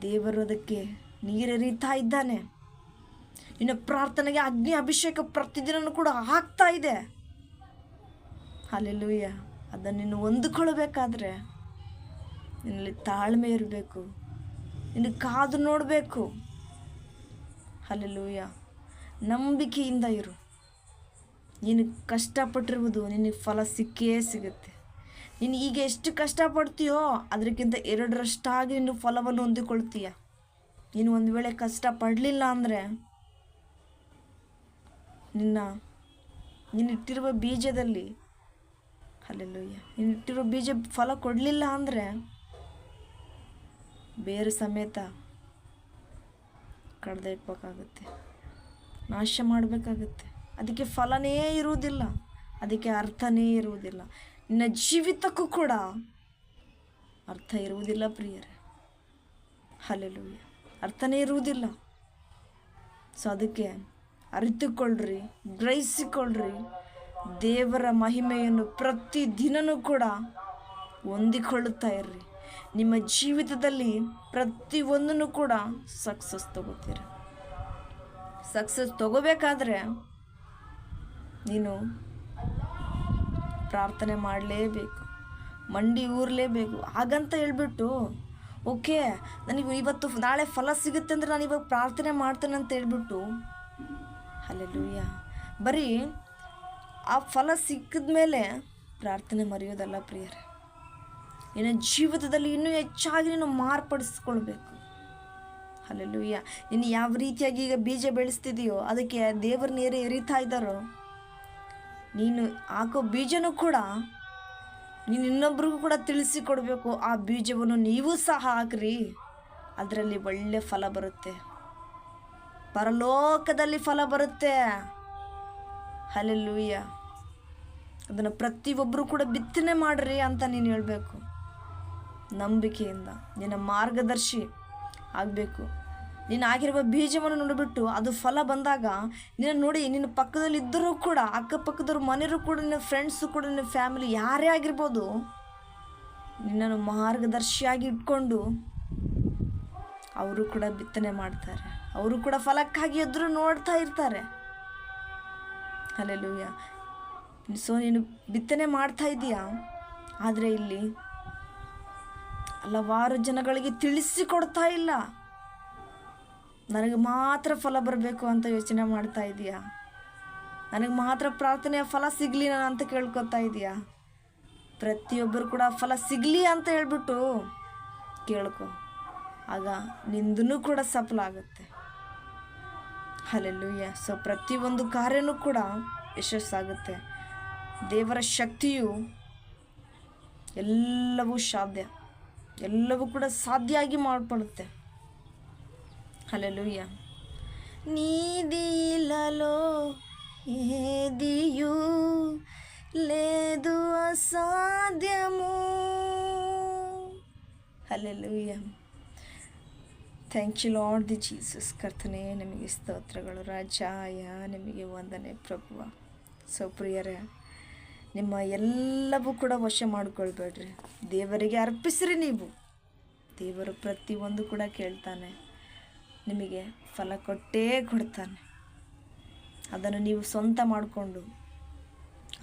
ದೇವರು ಅದಕ್ಕೆ ನೀರೆರೀತಾ ಇದ್ದಾನೆ. ನಿನ್ನ ಪ್ರಾರ್ಥನೆಗೆ ಅಗ್ನಿ ಅಭಿಷೇಕ ಪ್ರತಿದಿನವೂ ಕೂಡ ಆಗ್ತಾ ಇದೆ. ಹಲ್ಲೆಲೂಯಾ. ಅದನ್ನು ನೀನು ಹೊಂದಿಕೊಳ್ಳಬೇಕಾದ್ರೆ ನಿನ್ನಲ್ಲಿ ತಾಳ್ಮೆ ಇರಬೇಕು, ನಿನ್ನ ಕಾದು ನೋಡಬೇಕು. ಹಲ್ಲೆಲೂಯಾ. ನಂಬಿಕೆಯಿಂದ ಇರು. ನೀನು ಕಷ್ಟಪಟ್ಟಿರುವುದು ನಿನಗೆ ಫಲ ಸಿಕ್ಕೇ ಸಿಗುತ್ತೆ. ನೀನು ಈಗ ಎಷ್ಟು ಕಷ್ಟಪಡ್ತೀಯೋ ಅದಕ್ಕಿಂತ 2ರಷ್ಟಾಗಿ ನೀನು ಫಲವನ್ನು ಹೊಂದಿಕೊಳ್ತೀಯ. ನೀನು ಒಂದು ವೇಳೆ ಕಷ್ಟಪಡಲಿಲ್ಲ ಅಂದರೆ ನೀನಿಟ್ಟಿರುವ ಬೀಜದಲ್ಲಿ, ಹಲ್ಲೆಲೂಯಾ, ನೀನಿಟ್ಟಿರುವ ಬೀಜ ಫಲ ಕೊಡಲಿಲ್ಲ ಅಂದರೆ ಬೇರು ಸಮೇತ ಕಡ್ದು ಇಟ್ಬೇಕಾಗುತ್ತೆ, ನಾಶ ಮಾಡಬೇಕಾಗುತ್ತೆ. ಅದಕ್ಕೆ ಫಲನೇ ಇರುವುದಿಲ್ಲ, ಅದಕ್ಕೆ ಅರ್ಥನೇ ಇರುವುದಿಲ್ಲ. ನಿನ್ನ ಜೀವಿತಕ್ಕೂ ಕೂಡ ಅರ್ಥ ಇರುವುದಿಲ್ಲ ಪ್ರಿಯರೇ. ಹಲ್ಲೆಲೂಯಾ. ಅರ್ಥನೇ ಇರುವುದಿಲ್ಲ. ಸೊ ಅದಕ್ಕೆ ಅರಿತುಕೊಳ್ಳ್ರಿ, ಗ್ರಹಿಸಿಕೊಳ್ಳ್ರಿ. ದೇವರ ಮಹಿಮೆಯನ್ನು ಪ್ರತಿದಿನವೂ ಕೂಡ ಹೊಂದಿಕೊಳ್ಳುತ್ತಾ ಇರ್ರಿ. ನಿಮ್ಮ ಜೀವಿತದಲ್ಲಿ ಪ್ರತಿಯೊಂದನ್ನು ಕೂಡ ಸಕ್ಸಸ್ ತಗೋತೀರ. ಸಕ್ಸಸ್ ತಗೋಬೇಕಾದ್ರೆ ನೀನು ಪ್ರಾರ್ಥನೆ ಮಾಡಲೇಬೇಕು, ಮಂಡಿ ಊರಲೇಬೇಕು. ಹಾಗಂತ ಹೇಳ್ಬಿಟ್ಟು ಓಕೆ ನನಗೆ ಇವತ್ತು ನಾಳೆ ಫಲ ಸಿಗುತ್ತೆ ಅಂದರೆ ನಾನು ಇವಾಗ ಪ್ರಾರ್ಥನೆ ಮಾಡ್ತೇನೆ ಅಂತ ಹೇಳ್ಬಿಟ್ಟು, ಹಲ್ಲೆಲೂಯಾ, ಬರೀ ಆ ಫಲ ಸಿಕ್ಕಿದ ಮೇಲೆ ಪ್ರಾರ್ಥನೆ ಮರೆಯೋದಲ್ಲ ಪ್ರಿಯರೇ. ನಿನ್ನ ಜೀವಿತದಲ್ಲಿ ಇನ್ನೂ ಹೆಚ್ಚಾಗಿ ನೀನು ಮಾರ್ಪಡಿಸ್ಕೊಳ್ಬೇಕು. ಹಲ್ಲೆಲೂಯಾ. ನೀನು ಯಾವ ರೀತಿಯಾಗಿ ಈಗ ಬೀಜ ಬೆಳೆಸ್ತಿದೆಯೋ ಅದಕ್ಕೆ ದೇವರ ನೀರು ಎರಿತಾ ಇದ್ದಾರೋ, ನೀನು ಹಾಕೋ ಬೀಜನೂ ಕೂಡ ನೀನು ಇನ್ನೊಬ್ರಿಗೂ ಕೂಡ ತಿಳಿಸಿಕೊಡ್ಬೇಕು. ಆ ಬೀಜವನ್ನು ನೀವು ಸಹ ಹಾಕ್ರಿ, ಅದರಲ್ಲಿ ಒಳ್ಳೆ ಫಲ ಬರುತ್ತೆ, ಪರಲೋಕದಲ್ಲಿ ಫಲ ಬರುತ್ತೆ. ಹಲ್ಲೆಲೂಯಾ. ಅದನ್ನು ಪ್ರತಿಯೊಬ್ಬರು ಕೂಡ ಬಿತ್ತನೆ ಮಾಡ್ರಿ ಅಂತ ನೀನು ಹೇಳಬೇಕು. ನಂಬಿಕೆಯಿಂದ ನಿನ್ನ ಮಾರ್ಗದರ್ಶಿ ಆಗಬೇಕು. ನೀನು ಆಗಿರುವ ಬೀಜವನ್ನು ನೋಡಿಬಿಟ್ಟು ಅದು ಫಲ ಬಂದಾಗ ನಿನ್ನ ನೋಡಿ, ನಿನ್ನ ಪಕ್ಕದಲ್ಲಿ ಇದ್ದರೂ ಕೂಡ, ಅಕ್ಕಪಕ್ಕದವ್ರ ಮನೆಯವರು ಕೂಡ, ನಿನ್ನ ಫ್ರೆಂಡ್ಸು ಕೂಡ, ನಿನ್ನ ಫ್ಯಾಮಿಲಿ ಯಾರೇ ಆಗಿರ್ಬೋದು, ನಿನ್ನನ್ನು ಮಾರ್ಗದರ್ಶಿಯಾಗಿ ಇಟ್ಕೊಂಡು ಅವರು ಕೂಡ ಬಿತ್ತನೆ ಮಾಡ್ತಾರೆ. ಅವರು ಕೂಡ ಫಲಕ್ಕಾಗಿ ಎದುರು ನೋಡ್ತಾ ಇರ್ತಾರೆ. ಹಲ್ಲೆಲೂಯಾ. ಸೊ ನೀನು ಬಿತ್ತನೆ ಮಾಡ್ತಾ ಇದೀಯಾ, ಆದರೆ ಇಲ್ಲಿ ಹಲವಾರು ಜನಗಳಿಗೆ ತಿಳಿಸಿಕೊಡ್ತಾ ಇಲ್ಲ. ನನಗೆ ಮಾತ್ರ ಫಲ ಬರಬೇಕು ಅಂತ ಯೋಚನೆ ಮಾಡ್ತಾ ಇದೀಯಾ? ನನಗೆ ಮಾತ್ರ ಪ್ರಾರ್ಥನೆಯ ಫಲ ಸಿಗಲಿ ನಾನು ಅಂತ ಕೇಳ್ಕೊತಾ ಇದೀಯಾ? ಪ್ರತಿಯೊಬ್ಬರು ಕೂಡ ಫಲ ಸಿಗಲಿ ಅಂತ ಹೇಳ್ಬಿಟ್ಟು ಕೇಳ್ಕೊ, ಆಗ ನಿಂದೂ ಕೂಡ ಸಫಲ ಆಗುತ್ತೆ. ಹಲ್ಲೆಲೂಯಾ. ಸೊ ಪ್ರತಿಯೊಂದು ಕಾರ್ಯನೂ ಕೂಡ ಯಶಸ್ಸಾಗುತ್ತೆ. ದೇವರ ಶಕ್ತಿಯು ಎಲ್ಲವೂ ಸಾಧ್ಯ, ಎಲ್ಲವೂ ಕೂಡ ಸಾಧ್ಯ ಆಗಿ ಮಾಡಿಕೊಳ್ಳುತ್ತೆ. హల్లెలూయా. నీదిలలో ఏదియు లేదు అసాధ్యము. Hallelujah. Thank you lord the Jesus. ಕರ್ತನೇ, ನಿಮಗೆ ಸ್ತೋತ್ರಗಳು. ರಾಜಾಯ ನಿಮಗೆ ವಂದನೆ ಪ್ರಭುವ. ಸೊ ಪ್ರಿಯರೇ, ನಿಮ್ಮ ಎಲ್ಲವೂ ಕೂಡ ವಶ ಮಾಡಿಕೊಳ್ಬೇಡ್ರಿ, ದೇವರಿಗೆ ಅರ್ಪಿಸ್ರಿ. ನೀವು ದೇವರು ಪ್ರತಿಯೊಂದು ಕೂಡ ಕೇಳ್ತಾನೆ, ನಿಮಗೆ ಫಲ ಕೊಟ್ಟೇ ಕೊಡ್ತಾನೆ. ಅದನ್ನು ನೀವು ಸ್ವಂತ ಮಾಡಿಕೊಂಡು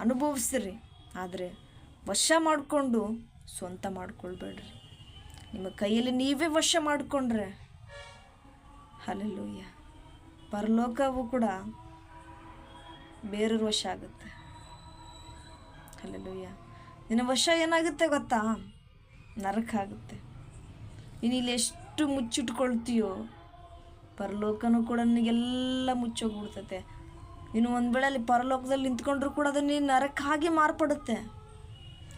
ಅನುಭವಿಸ್ರಿ, ಆದರೆ ವಶ ಮಾಡಿಕೊಂಡು ಸ್ವಂತ ಮಾಡ್ಕೊಳ್ಬೇಡ್ರಿ. ನಿಮ್ಮ ಕೈಯಲ್ಲಿ ನೀವೇ ವಶ ಮಾಡಿಕೊಂಡ್ರೆ ಹಲ್ಲೆಲೂಯಾ, ಪರಲೋಕವೂ ಕೂಡ ಬೇರೆಯವ್ರ ವಶ ಆಗುತ್ತೆ. ಹಲ್ಲೆಲೂಯಾ. ನಿನ್ನ ವಶ ಏನಾಗುತ್ತೆ ಗೊತ್ತಾ? ನರಕ ಆಗುತ್ತೆ. ನೀನು ಇಲ್ಲಿ ಎಷ್ಟು ಮುಚ್ಚಿಟ್ಕೊಳ್ತೀಯೋ ಪರಲೋಕನೂ ಕೂಡ ನಿನಗೆಲ್ಲ ಮುಚ್ಚೋಗ್ಬಿಡ್ತೈತೆ. ನೀನು ಒಂದು ವೇಳೆ ಅಲ್ಲಿ ಪರಲೋಕದಲ್ಲಿ ನಿಂತ್ಕೊಂಡ್ರೂ ಕೂಡ ಅದು ನೀನು ನರಕಾಗಿ ಮಾರ್ಪಡುತ್ತೆ.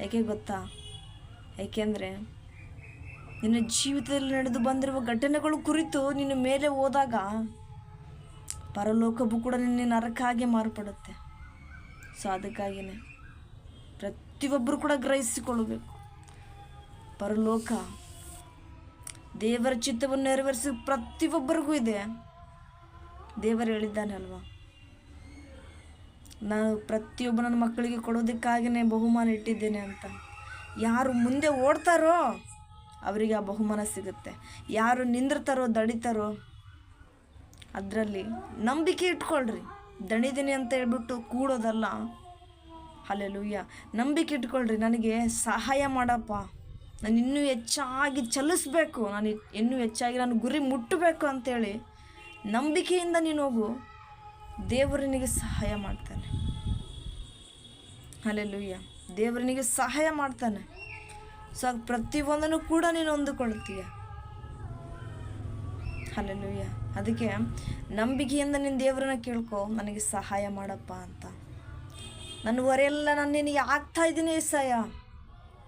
ಯಾಕೆ ಗೊತ್ತಾ? ಏಕೆಂದರೆ ನಿನ್ನ ಜೀವಿತದಲ್ಲಿ ನಡೆದು ಬಂದಿರುವ ಘಟನೆಗಳು ಕುರಿತು ನಿನ್ನ ಮೇಲೆ ಹೋದಾಗ ಪರಲೋಕವೂ ಕೂಡ ನಿನ್ನ ನರಕಾಗಿ ಮಾರ್ಪಡುತ್ತೆ. ಸೊ ಅದಕ್ಕಾಗಿಯೇ ಪ್ರತಿಯೊಬ್ಬರು ಕೂಡ ಗ್ರಹಿಸಿಕೊಳ್ಳಬೇಕು, ಪರಲೋಕ ದೇವರ ಚಿತ್ತವನ್ನು ನೆರವೇರಿಸಿ ಪ್ರತಿಯೊಬ್ಬರಿಗೂ ಇದೆ. ದೇವರು ಹೇಳಿದ್ದಾನೆ ಅಲ್ವಾ, ನಾನು ಪ್ರತಿಯೊಬ್ಬ ನನ್ನ ಮಕ್ಕಳಿಗೆ ಕೊಡೋದಕ್ಕಾಗಿಯೇ ಬಹುಮಾನ ಇಟ್ಟಿದ್ದೇನೆ ಅಂತ. ಯಾರು ಮುಂದೆ ಓಡ್ತಾರೋ ಅವರಿಗೆ ಆ ಬಹುಮಾನ ಸಿಗುತ್ತೆ. ಯಾರು ನಿಂದಿರ್ತಾರೋ ದಣಿತಾರೋ ಅದರಲ್ಲಿ ನಂಬಿಕೆ ಇಟ್ಕೊಳ್ರಿ. ದಣಿದ್ದೀನಿ ಅಂತ ಹೇಳ್ಬಿಟ್ಟು ಕೂಡೋದಲ್ಲ. ಹಲ್ಲೆಲೂಯಾ. ನಂಬಿಕೆ ಇಟ್ಕೊಳ್ರಿ, ನನಗೆ ಸಹಾಯ ಮಾಡಪ್ಪ, ನಾನು ಇನ್ನೂ ಹೆಚ್ಚಾಗಿ ಚಲಿಸ್ಬೇಕು, ನಾನು ಇನ್ನೂ ಹೆಚ್ಚಾಗಿ ನಾನು ಗುರಿ ಮುಟ್ಟಬೇಕು ಅಂಥೇಳಿ ನಂಬಿಕೆಯಿಂದ ನೀನು ಹೋಗು. ದೇವರನಿಗೆ ಸಹಾಯ ಮಾಡ್ತಾನೆ. ಹಲ್ಲೆಲೂಯಾ. ದೇವರನಿಗೆ ಸಹಾಯ ಮಾಡ್ತಾನೆ. ಸೊ ಅದು ಪ್ರತಿಯೊಂದನ್ನು ಕೂಡ ನೀನು ಹೊಂದಿಕೊಳ್ತೀಯ. ಹಲ್ಲೆಲೂಯಾ. ಅದಕ್ಕೆ ನಂಬಿಕೆಯಿಂದ ನೀನು ದೇವರನ್ನ ಕೇಳ್ಕೊ, ನನಗೆ ಸಹಾಯ ಮಾಡಪ್ಪ ಅಂತ. ನನ್ನ ಹೊರೆಯೆಲ್ಲ ನಾನು ನಿನಗೆ ಆಗ್ತಾ ಇದ್ದೀನಿ ಏಸಯ್ಯ,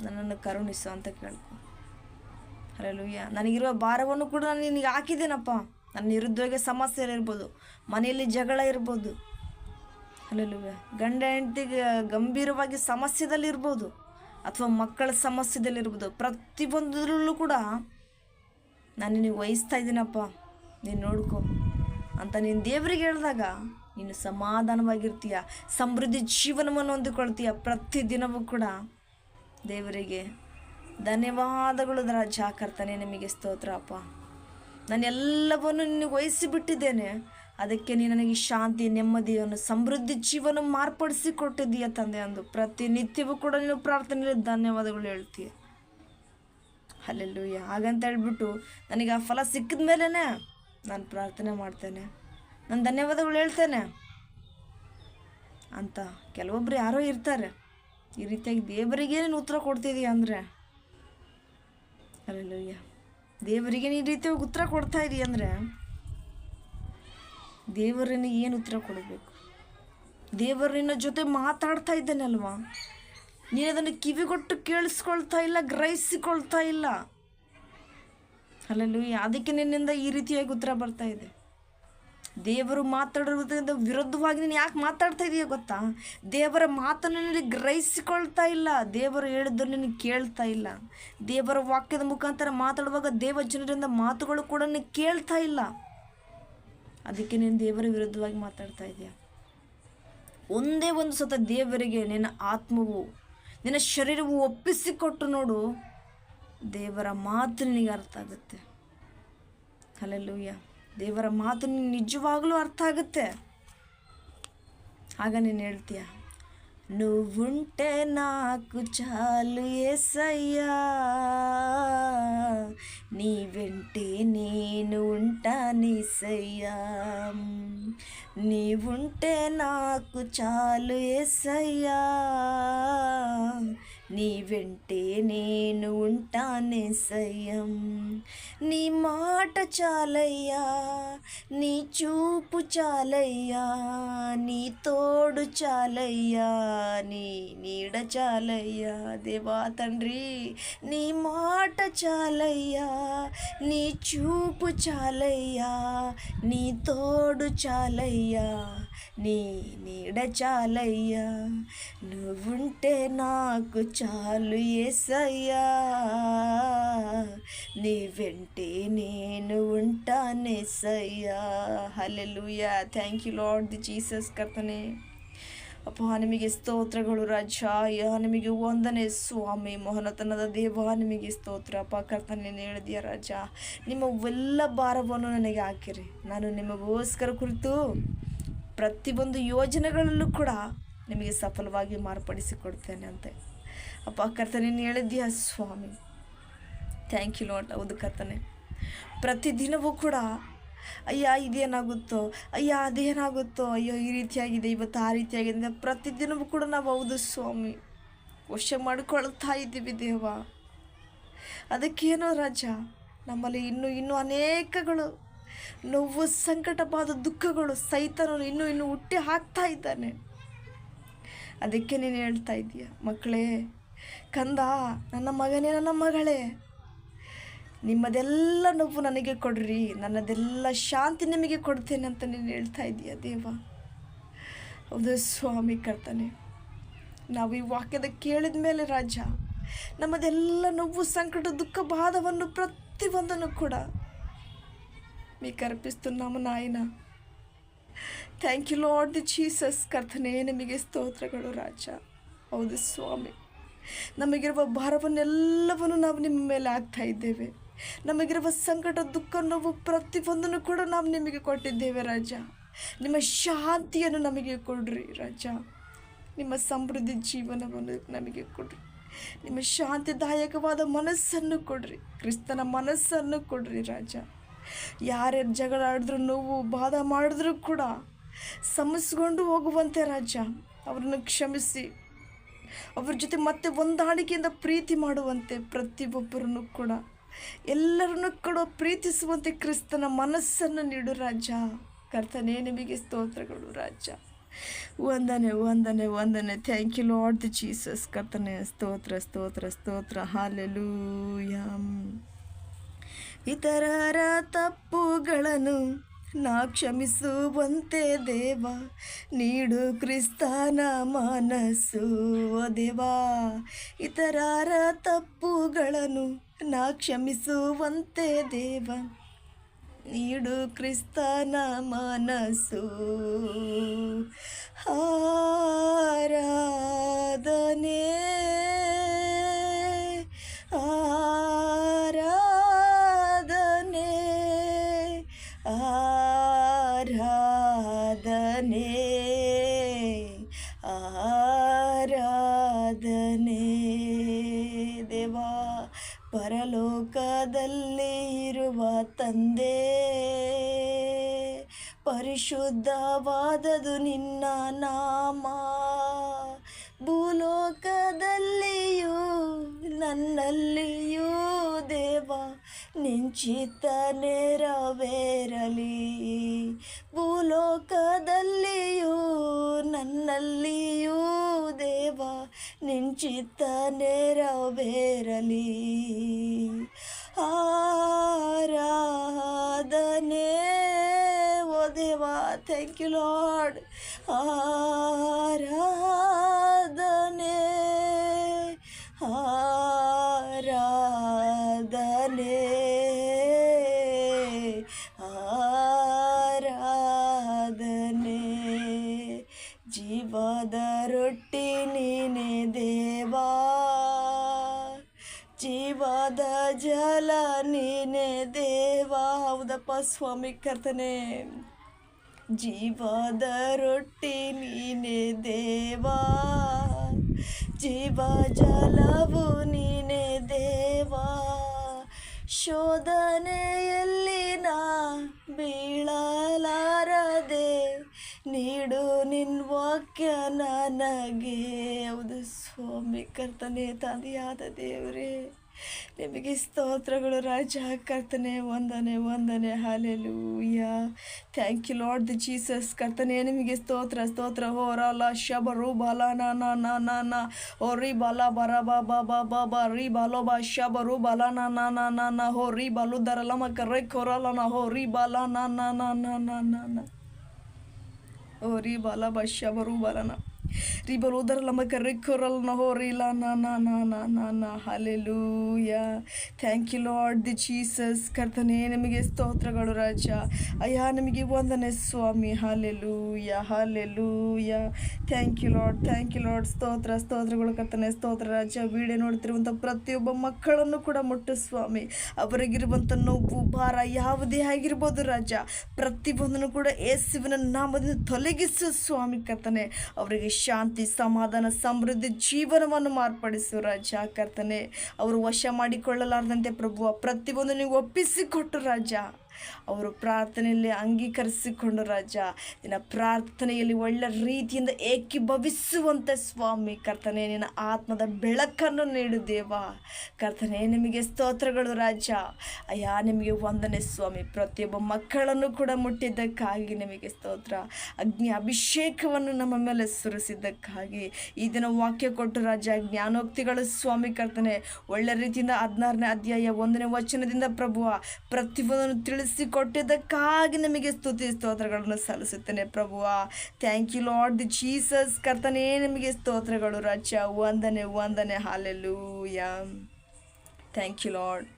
ನನ್ನನ್ನು ಕರುಣಿಸು ಅಂತ ಕೇಳ್ಕೊ. ಹಲ್ಲೆಲೂಯಾ. ನನಗಿರುವ ಭಾರವನ್ನು ಕೂಡ ನಾನು ನಿನಗೆ ಹಾಕಿದ್ದೇನಪ್ಪ. ನನ್ನ ನಿರುದ್ಯೋಗ ಸಮಸ್ಯೆಗಳಿರ್ಬೋದು, ಮನೆಯಲ್ಲಿ ಜಗಳ ಇರ್ಬೋದು, ಹಲ್ಲೆಲೂಯಾ, ಗಂಡ ಹೆಂಡತಿಗೆ ಗಂಭೀರವಾಗಿ ಸಮಸ್ಯೆದಲ್ಲಿರ್ಬೋದು, ಅಥವಾ ಮಕ್ಕಳ ಸಮಸ್ಯೆದಲ್ಲಿರ್ಬೋದು, ಪ್ರತಿಯೊಂದರಲ್ಲೂ ಕೂಡ ನಾನು ನಿನಗೆ ವಹಿಸ್ತಾ ಇದ್ದೀನಪ್ಪ, ನೀನು ನೋಡ್ಕೊ ಅಂತ ನೀನು ದೇವರಿಗೆ ಹೇಳಿದಾಗ ನೀನು ಸಮಾಧಾನವಾಗಿರ್ತೀಯ, ಸಮೃದ್ಧಿ ಜೀವನವನ್ನು ಹೊಂದಿಕೊಳ್ತೀಯ. ಪ್ರತಿದಿನವೂ ಕೂಡ ದೇವರಿಗೆ ಧನ್ಯವಾದಗಳು ರಾಜ. ಕರ್ತನೇ ನಿಮಗೆ ಸ್ತೋತ್ರ ಅಪ್ಪ. ನಾನು ಎಲ್ಲವನ್ನು ನಿನಗೆ ವಹಿಸಿಬಿಟ್ಟಿದ್ದೇನೆ. ಅದಕ್ಕೆ ನೀನು ನನಗೆ ಶಾಂತಿ, ನೆಮ್ಮದಿಯನ್ನು, ಸಮೃದ್ಧಿ ಜೀವನ ಮಾರ್ಪಡಿಸಿ ಕೊಟ್ಟಿದ್ದೀಯ ತಂದೆ ಅಂದು ಪ್ರತಿನಿತ್ಯವೂ ಕೂಡ ನೀನು ಪ್ರಾರ್ಥನೆಯಲ್ಲಿ ಧನ್ಯವಾದಗಳು ಹೇಳ್ತೀಯ. ಹಲ್ಲೆಲೂಯಾ. ಹಾಗಂತ ಹೇಳ್ಬಿಟ್ಟು ನನಗೆ ಆ ಫಲ ಸಿಕ್ಕಿದ ಮೇಲೇ ನಾನು ಪ್ರಾರ್ಥನೆ ಮಾಡ್ತೇನೆ, ನಾನು ಧನ್ಯವಾದಗಳು ಹೇಳ್ತೇನೆ ಅಂತ ಕೆಲವೊಬ್ರು ಯಾರೋ ಇರ್ತಾರೆ. ಈ ರೀತಿಯಾಗಿ ದೇವರಿಗೆ ನೀನು ಉತ್ತರ ಕೊಡ್ತಿದೀಯ ಅಂದರೆ, ಹಲ್ಲೆಲೂಯಾ, ದೇವರಿಗೆ ನೀನು ಈ ರೀತಿಯಾಗಿ ಉತ್ತರ ಕೊಡ್ತಾ ಇದೀಯ ಅಂದರೆ ದೇವರನಿಗೆ ಏನು ಉತ್ತರ ಕೊಡಬೇಕು? ದೇವರು ನಿನ್ನ ಜೊತೆ ಮಾತಾಡ್ತಾ ಇದ್ದಾನಲ್ವಾ, ನೀನು ಅದನ್ನು ಕಿವಿಗೊಟ್ಟು ಕೇಳಿಸ್ಕೊಳ್ತಾ ಇಲ್ಲ, ಗ್ರಹಿಸಿಕೊಳ್ತಾ ಇಲ್ಲ. ಹಲ್ಲೆಲೂಯಾ. ಅದಕ್ಕೆ ನಿನ್ನಿಂದ ಈ ರೀತಿಯಾಗಿ ಉತ್ತರ ಬರ್ತಾ ಇದೆ. ದೇವರು ಮಾತಾಡೋದ್ರಿಂದ ವಿರುದ್ಧವಾಗಿ ನೀನು ಯಾಕೆ ಮಾತಾಡ್ತಾ ಇದೆಯಾ ಗೊತ್ತಾ? ದೇವರ ಮಾತನ್ನು ನೀನು ಗ್ರಹಿಸಿಕೊಳ್ತಾ ಇಲ್ಲ, ದೇವರು ಹೇಳಿದ್ದು ನೀನು ಕೇಳ್ತಾ ಇಲ್ಲ. ದೇವರ ವಾಕ್ಯದ ಮುಖಾಂತರ ಮಾತಾಡುವಾಗ ದೇವ ಜನರಿಂದ ಮಾತುಗಳು ಕೂಡ ನೀನು ಕೇಳ್ತಾ ಇಲ್ಲ. ಅದಕ್ಕೆ ನೀನು ದೇವರ ವಿರುದ್ಧವಾಗಿ ಮಾತಾಡ್ತಾ ಇದೆಯಾ? ಒಂದೇ ಒಂದು ಸತ ದೇವರಿಗೆ ನಿನ್ನ ಆತ್ಮವು, ನಿನ್ನ ಶರೀರವು ಒಪ್ಪಿಸಿಕೊಟ್ಟು ನೋಡು, ದೇವರ ಮಾತು ನಿನಗೆ ಅರ್ಥ ಆಗುತ್ತೆ. ಹಲ್ಲೆಲೂಯಾ. ದೇವರ ಮಾತು ನಿನಗೆ ನಿಜವಾಗ್ಲೂ ಅರ್ಥ ಆಗುತ್ತೆ. ಆಗ ನೀನು ಹೇಳ್ತೀಯ, నువ్వుంటే నాకు చాలు యేసయ్యా, నీ వెంటే నేను ఉంటానేసయ్యా, నీవుంటే నాకు చాలు యేసయ్యా, నీ వెంటే నేను ఉంటానేసయ్యా, నీ మాట చాలయ్యా, నీ చూపు చాలయ్యా, నీ తోడు చాలయ్యా, నీ నీడ చాలయ్యా. దేవా తండ్రి, నీ మాట చాలయ్యా, నీ చూపు చాలయ్యా, నీ తోడు చాలయ్యా, నీ నీడ చాలయ్యా, నువ్వుంటే నాకు చాలు యేసయ్యా, నీ వెంటే నేను ఉంటానేసయ్యಾ. Hallelujah. Thank you lord Jesus. ಕರ್ತನೇ ಅಪ್ಪ, ನಿಮಗೆ ಸ್ತೋತ್ರಗಳು ರಾಜ. ನಿಮಗೆ ವಂದನೆ ಸ್ವಾಮಿ. ಮೋಹನತನದ ದೇವ, ನಿಮಗೆ ಸ್ತೋತ್ರ ಅಪ್ಪ. ಕರ್ತನೇ ಹೇಳಿದೆಯಾ ರಾಜ, ನಿಮ್ಮ ಎಲ್ಲ ಭಾರವನ್ನು ನನಗೆ ಹಾಕಿರಿ, ನಾನು ನಿಮಗೋಸ್ಕರ ಕುರಿತು ಪ್ರತಿಯೊಂದು ಯೋಜನೆಗಳಲ್ಲೂ ಕೂಡ ನಿಮಗೆ ಸಫಲವಾಗಿ ಮಾರ್ಪಡಿಸಿಕೊಡ್ತೇನೆ ಅಂತ ಅಪ್ಪ. ಕರ್ತನೇ ನೀನು ಹೇಳಿದ್ದೀಯಾ ಸ್ವಾಮಿ. Thank you lord. ಹೌದು ಕರ್ತನೇ, ಪ್ರತಿದಿನವೂ ಕೂಡ ಅಯ್ಯ ಇದೇನಾಗುತ್ತೋ, ಅಯ್ಯ ಅದೇನಾಗುತ್ತೋ, ಅಯ್ಯೋ ಈ ರೀತಿಯಾಗಿದೆ, ಇವತ್ತು ಆ ರೀತಿಯಾಗಿದೆ, ಪ್ರತಿದಿನವೂ ಕೂಡ ನಾವು ಹೌದು ಸ್ವಾಮಿ ವಶ ಮಾಡಿಕೊಳ್ತಾ ಇದ್ದೀವಿ ದೇವ. ಅದಕ್ಕೇನೋ ರಾಜ, ನಮ್ಮಲ್ಲಿ ಇನ್ನೂ ಅನೇಕಗಳು ನೋವು, ಸಂಕಟವಾದ ದುಃಖಗಳು ಸೈತನು ಇನ್ನೂ ಹುಟ್ಟಿ ಹಾಕ್ತಾ ಇದ್ದಾನೆ. ಅದಕ್ಕೆ ನೀನು ಹೇಳ್ತಾ ಇದ್ದೀಯ, ಮಕ್ಕಳೇ, ಕಂದ, ನನ್ನ ಮಗನೇ, ನನ್ನ ಮಗಳೇ, ನಿಮ್ಮದೆಲ್ಲ ನೋವು ನನಗೆ ಕೊಡ್ರಿ, ನನ್ನದೆಲ್ಲ ಶಾಂತಿ ನಿಮಗೆ ಕೊಡ್ತೇನೆ ಅಂತ ನೀನು ಹೇಳ್ತಾ ಇದ್ದೀಯ ದೇವ. ಹೌದು ಸ್ವಾಮಿ. ಕರ್ತನೆ, ನಾವು ಈ ವಾಕ್ಯದ ಕೇಳಿದ ಮೇಲೆ ರಾಜ, ನಮ್ಮದೆಲ್ಲ ನೋವು, ಸಂಕಟ, ದುಃಖ, ಬಾಧವನ್ನು ప్రతివందను కూడా మీకు అర్పిస్తున్నాము నాయన. Thank you lord the Jesus. ಕರ್ತನೇ, ನಿಮಗೆ ಸ್ತೋತ್ರಗಳು ರಾಜ. ಹೌದು ಸ್ವಾಮಿ, ನಮಗಿರುವ ಭಾರವನ್ನೆಲ್ಲವನ್ನು ನಾವು ನಿಮ್ಮ ಮೇಲೆ ಹಾಕ್ತಾ ಇದ್ದೇವೆ. ನಮಗಿರುವ ಸಂಕಟ, ದುಃಖ, ನೋವು ಪ್ರತಿಯೊಂದನ್ನು ಕೂಡ ನಾವು ನಿಮಗೆ ಕೊಟ್ಟಿದ್ದೇವೆ ರಾಜ. ನಿಮ್ಮ ಶಾಂತಿಯನ್ನು ನಮಗೆ ಕೊಡ್ರಿ ರಾಜ. ನಿಮ್ಮ ಸಮೃದ್ಧಿ ಜೀವನವನ್ನು ನಮಗೆ ಕೊಡ್ರಿ. ನಿಮ್ಮ ಶಾಂತಿದಾಯಕವಾದ ಮನಸ್ಸನ್ನು ಕೊಡ್ರಿ. ಕ್ರಿಸ್ತನ ಮನಸ್ಸನ್ನು ಕೊಡ್ರಿ ರಾಜ. ಯಾರ್ಯಾರು ಜಗಳ ಆಡಿದ್ರು, ನೋವು ಬಾಧ ಮಾಡಿದ್ರೂ ಕೂಡ ಸಮಸ್ಕೊಂಡು ಹೋಗುವಂತೆ ರಾಜ ಅವರನ್ನು ಕ್ಷಮಿಸಿ ಅವ್ರ ಜೊತೆ ಮತ್ತೆ ಹೊಂದಾಣಿಕೆಯಿಂದ ಪ್ರೀತಿ ಮಾಡುವಂತೆ, ಪ್ರತಿಯೊಬ್ಬರನ್ನು ಕೂಡ ಎಲ್ಲರನ್ನು ಕೂಡ ಪ್ರೀತಿಸುವಂತೆ ಕ್ರಿಸ್ತನ ಮನಸ್ಸನ್ನು ನೀಡು ರಾಜ. ಕರ್ತನೇ, ನಿಮಗೆ ಸ್ತೋತ್ರಗಳು ರಾಜ. ವಂದನೆ ವಂದನೆ ವಂದನೆ. Thank you lord the Jesus. ಕರ್ತನೇ, ಸ್ತೋತ್ರ ಸ್ತೋತ್ರ ಸ್ತೋತ್ರ. ಹಾಲೆಲೂಯಾ. ಇತರರ ತಪ್ಪುಗಳನ್ನು ನಾ ಕ್ಷಮಿಸುವಂತೆ ದೇವ ನೀಡು ಕ್ರಿಸ್ತನ ಮನಸ್ಸು. ಓ ದೇವಾ, ಇತರರ ತಪ್ಪುಗಳನ್ನು ನಾ ಕ್ಷಮಿಸುವಂತೆ ದೇವ ನೀಡು ಕ್ರಿಸ್ತನ ಮನಸ್ಸು. ಆರಾಧನೆ ಆರಾಧನೆ ಆರಾಧನೆ ಆರಾಧನೆ. ದೇವಾ, ಪರಲೋಕದಲ್ಲಿ ಇರುವ ತಂದೆ, ಪರಿಶುದ್ಧವಾದದು ನಿನ್ನ ನಾಮ. ಭೂಲೋಕದಲ್ಲಿಯೂ ನನ್ನಲ್ಲಿಯೂ ದೇವ ನಿಂಚಿತ ನೆರವೇರಲಿ. ಭೂಲೋಕದಲ್ಲಿಯೂ ನನ್ನಲ್ಲಿಯೂ ದೇವ ನಿಂಚಿತ ನೆರವೇರಲಿ. ಆರಾಧನೆ ಓ ದೇವಾ. Thank you Lord. ಆರಾಧನೆ ಆರಾಧನೆ ಆರಾಧನೆ. ಜೀವದ ರೊಟ್ಟಿ ನೀನೇ ದೇವಾ, ಜೀವದ ಜಲ ನೀನೇ ದೇವಾ. ಹೌದಪ್ಪ ಸ್ವಾಮಿ. ಕರ್ತನೇ, ಜೀವದ ರೊಟ್ಟಿ ನೀನೇ ದೇವಾ, ಜೀವ ಜಲವು ನೀನೇ ದೇವಾ. ಶೋಧನೆಯಲ್ಲಿ ನಾ ಬೀಳಲಾರದೆ ನೀಡು ನಿನ್ನ ವಾಕ್ಯ ನನಗೆ. ಹೌದು ಸ್ವಾಮಿ. ಕರ್ತನೇ, ತಂದೆಯಾದ ದೇವರೇ, ನಿಮಗೆ ಸ್ತೋತ್ರಗಳು ರಾಜ. ಕರ್ತನೆ, ವಂದನೆ ವಂದನೆ. Hallelujah. Thank you lord the Jesus. ಕರ್ತನೆ, ನಿಮಗೆ ಸ್ತೋತ್ರ ಸ್ತೋತ್ರ. ಹೋರಲ್ಲ ಶಬರು ಬಾಲ ನಾನ ಹೋ ರೀ ಬಾಲ ಬರ ಬಾ ರೀ ಬಾಲೋ ಬಾ ಶಬರು ಬಾಲ ನಾನ ಹೋ ರೀ ಬಾಲು ದರಲ್ಲ ಮಕ್ಕರೆ ಕೊರಲ್ಲ ಹೋ ರೀ ಬಾಲ ನಾನ ಹೋ ರೀ ಬಾಲ ಬಾ ಶಬರು ಬಾಲನ ರಿಬಲೋದರಲ್ಲ ಮಕ್ಕರೆ ಕೊರಲ್ಲ ಹೋ ರೀಲ ನಾ. Hallelujah. Thank you lord the Jesus. ಕರ್ತನೆ, ನಿಮಗೆ ಸ್ತೋತ್ರಗಳು ರಾಜ. ಅಯ್ಯ, ನಿಮಗೆ ವಂದನೆ ಸ್ವಾಮಿ. Hallelujah hallelujah. Thank you lord, thank you lord. ಸ್ತೋತ್ರ ಸ್ತೋತ್ರಗಳು ಕರ್ತನೆ. ಸ್ತೋತ್ರ ರಾಜ. ವಿಡಿಯೋ ನೋಡ್ತಿರುವಂಥ ಪ್ರತಿಯೊಬ್ಬ ಮಕ್ಕಳನ್ನು ಕೂಡ ಮುಟ್ಟು ಸ್ವಾಮಿ. ಅವರಿಗಿರುವಂಥ ನೋವು ಭಾರ ಯಾವುದೇ ಆಗಿರ್ಬೋದು ರಾಜ, ಪ್ರತಿಯೊಂದನ್ನು ಕೂಡ ಯೇಸುವಿನ ನಾಮದಿಂದ ತೊಲಗಿಸು ಸ್ವಾಮಿ. ಕರ್ತನೆ, ಅವರಿಗೆ ಶಾಂತಿ, ಸಮಾಧಾನ, ಸಮೃದ್ಧಿ ಜೀವನವನ್ನು ಮಾರ್ಪಡಿಸು ರಾಜ. ಕರ್ತನೆ, ಅವರು ವಶ ಮಾಡಿಕೊಳ್ಳಲಾರದಂತೆ ಪ್ರಭು ಪ್ರತಿಯೊಂದು ನೀವು ಒಪ್ಪಿಸಿಕೊಟ್ಟು ರಾಜ, ಅವರು ಪ್ರಾರ್ಥನೆಯಲ್ಲಿ ಅಂಗೀಕರಿಸಿಕೊಂಡು ರಾಜ, ನಿನ್ನ ಪ್ರಾರ್ಥನೆಯಲ್ಲಿ ಒಳ್ಳೆ ರೀತಿಯಿಂದ ಏಕೀಭವಿಸುವಂತೆ ಸ್ವಾಮಿ. ಕರ್ತನೆ, ನಿನ್ನ ಆತ್ಮದ ಬೆಳಕನ್ನು ನೀಡು ದೇವ. ಕರ್ತನೆ, ನಿಮಗೆ ಸ್ತೋತ್ರಗಳು ರಾಜ. ಅಯ್ಯ, ನಿಮಗೆ ವಂದನೆ ಸ್ವಾಮಿ. ಪ್ರತಿಯೊಬ್ಬ ಮಕ್ಕಳನ್ನು ಕೂಡ ಮುಟ್ಟಿದ್ದಕ್ಕಾಗಿ ನಿಮಗೆ ಸ್ತೋತ್ರ. ಅಗ್ನಿ ಅಭಿಷೇಕವನ್ನು ನಮ್ಮ ಮೇಲೆ ಸುರಿಸಿದ್ದಕ್ಕಾಗಿ ಈ ದಿನ ವಾಕ್ಯ ಕೊಟ್ಟು ರಾಜ, ಜ್ಞಾನೋಕ್ತಿಗಳು ಸ್ವಾಮಿ. ಕರ್ತನೆ, ಒಳ್ಳೆ ರೀತಿಯಿಂದ 16ನೇ ಅಧ್ಯಾಯ 1ನೇ ವಚನದಿಂದ ಪ್ರಭುವ ಪ್ರತಿಯೊಂದನ್ನು ತಿಳಿಸಿಕೊಟ್ಟಿದ್ದಕ್ಕಾಗಿ ನಿಮಗೆ ಸ್ತುತಿ ಸ್ತೋತ್ರಗಳನ್ನು ಸಲ್ಲಿಸುತ್ತೇನೆ ಪ್ರಭುವ. Thank you lord the Jesus. ಕರ್ತನೇ, ನಿಮಗೆ ಸ್ತೋತ್ರಗಳು ರಾಜ. ವಂದನೆ ವಂದನೆ. ಹಾಲೆಲೂಯಾ. Thank you lord.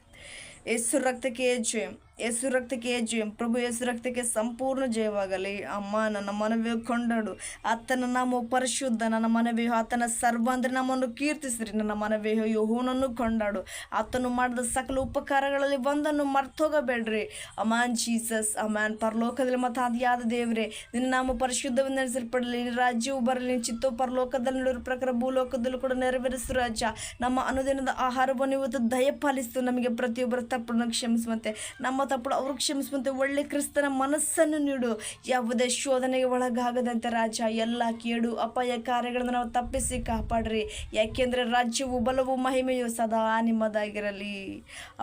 ಯೇಸು ರಕ್ತಕ್ಕೆ ಜಯ, ಯೇಸು ರಕ್ತಕ್ಕೆ ಜಯ. ಪ್ರಭು ಯೇಸು ರಕ್ತಕ್ಕೆ ಸಂಪೂರ್ಣ ಜಯವಾಗಲಿ. ಅಮ್ಮ ನನ್ನ ಮನವಿಯು ಕೊಂಡಾಡು, ಆತನ ನಾಮ ಪರಿಶುದ್ಧ. ನನ್ನ ಮನವಿಯು ಆತನ ಸರ್ವಾಂದ್ರ ನಾಮವನ್ನು ಕೀರ್ತಿಸ್ರಿ. ನನ್ನ ಮನವಿಯು ಯೆಹೋವನನ್ನು ಕೊಂಡಾಡು, ಆತನು ಮಾಡಿದ ಸಕಲ ಉಪಕಾರಗಳಲ್ಲಿ ಒಂದನ್ನು ಮರ್ತೋಗಬೇಡ್ರಿ. ಅಮಾನ್ ಜೀಸಸ್, ಅಮಾನ್. ಪರಲೋಕದಲ್ಲಿ ಮತ್ತು ಆದಿಯಾದ ದೇವರೇ, ನಿನ್ನ ನಾಮ ಪರಿಶುದ್ಧವೆಂದು ನೆನೆಸಲ್ಪಡಲಿ. ನಿನ್ನ ರಾಜ್ಯವು ಬರಲಿ, ನಿನ್ನ ಚಿತ್ತವು ಪರಲೋಕದಲ್ಲಿ ನಡೆಯುವ ಪ್ರಕಾರ ಭೂಲೋಕದಲ್ಲೂ ಕೂಡ ನೆರವೇರಿಸು ರಾಜ. ನಮ್ಮ ಅನುದಿನದ ಆಹಾರವನ್ನು ಇವತ್ತು ದಯಪಾಲಿಸ್ತು. ನಮಗೆ ಪ್ರತಿಯೊಬ್ಬರ ತಪ್ಪನ್ನು ಕ್ಷಮಿಸುವಂತೆ, ನಮ್ಮ ತಪ್ಪು ಅವರು ಕ್ಷಮಿಸುವಂತೆ ಒಳ್ಳೆ ಕ್ರಿಸ್ತನ ಮನಸ್ಸನ್ನು ನೀಡು. ಯಾವುದೇ ಶೋಧನೆಗೆ ಒಳಗಾಗದಂತೆ ರಾಜ, ಎಲ್ಲ ಕೇಡು ಅಪಾಯ ಕಾರ್ಯಗಳನ್ನು ನಾವು ತಪ್ಪಿಸಿ ಕಾಪಾಡ್ರಿ. ಯಾಕೆಂದರೆ ರಾಜ್ಯವು ಬಲವು ಮಹಿಮೆಯು ಸದಾ ನಿಮ್ಮದಾಗಿರಲಿ.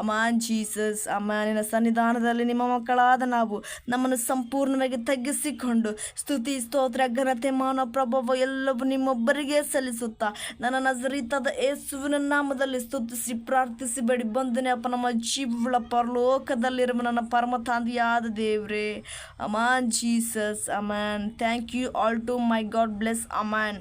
ಅಮಾನ್ ಜೀಸಸ್, ಅಮಾನಿನ ಸನ್ನಿಧಾನದಲ್ಲಿ ನಿಮ್ಮ ಮಕ್ಕಳಾದ ನಾವು ನಮ್ಮನ್ನು ಸಂಪೂರ್ಣವಾಗಿ ತಗ್ಗಿಸಿಕೊಂಡು ಸ್ತುತಿ, ಸ್ತೋತ್ರ, ಘನತೆ, ಮಾನ, ಪ್ರಭಾವ ಎಲ್ಲವೂ ನಿಮ್ಮೊಬ್ಬರಿಗೆ ಸಲ್ಲಿಸುತ್ತಾ ನನ್ನ ನಜರೇತಾದ ಯೇಸುವಿನ ನಾಮದಲ್ಲಿ ಸ್ತುತಿಸಿ ಪ್ರಾರ್ಥಿಸಿ ಬೇಡಿ ಬಂದನೆ ಅಪ್ಪ. ನಮ್ಮ ಜೀವಗಳ ಪರಲೋಕದಲ್ಲಿರುವ ನನ್ನ ಪರಮ ತಂದೆಯಾದ ದೇವರೇ, amen Jesus, amen. Thank you all to my God bless, Aman.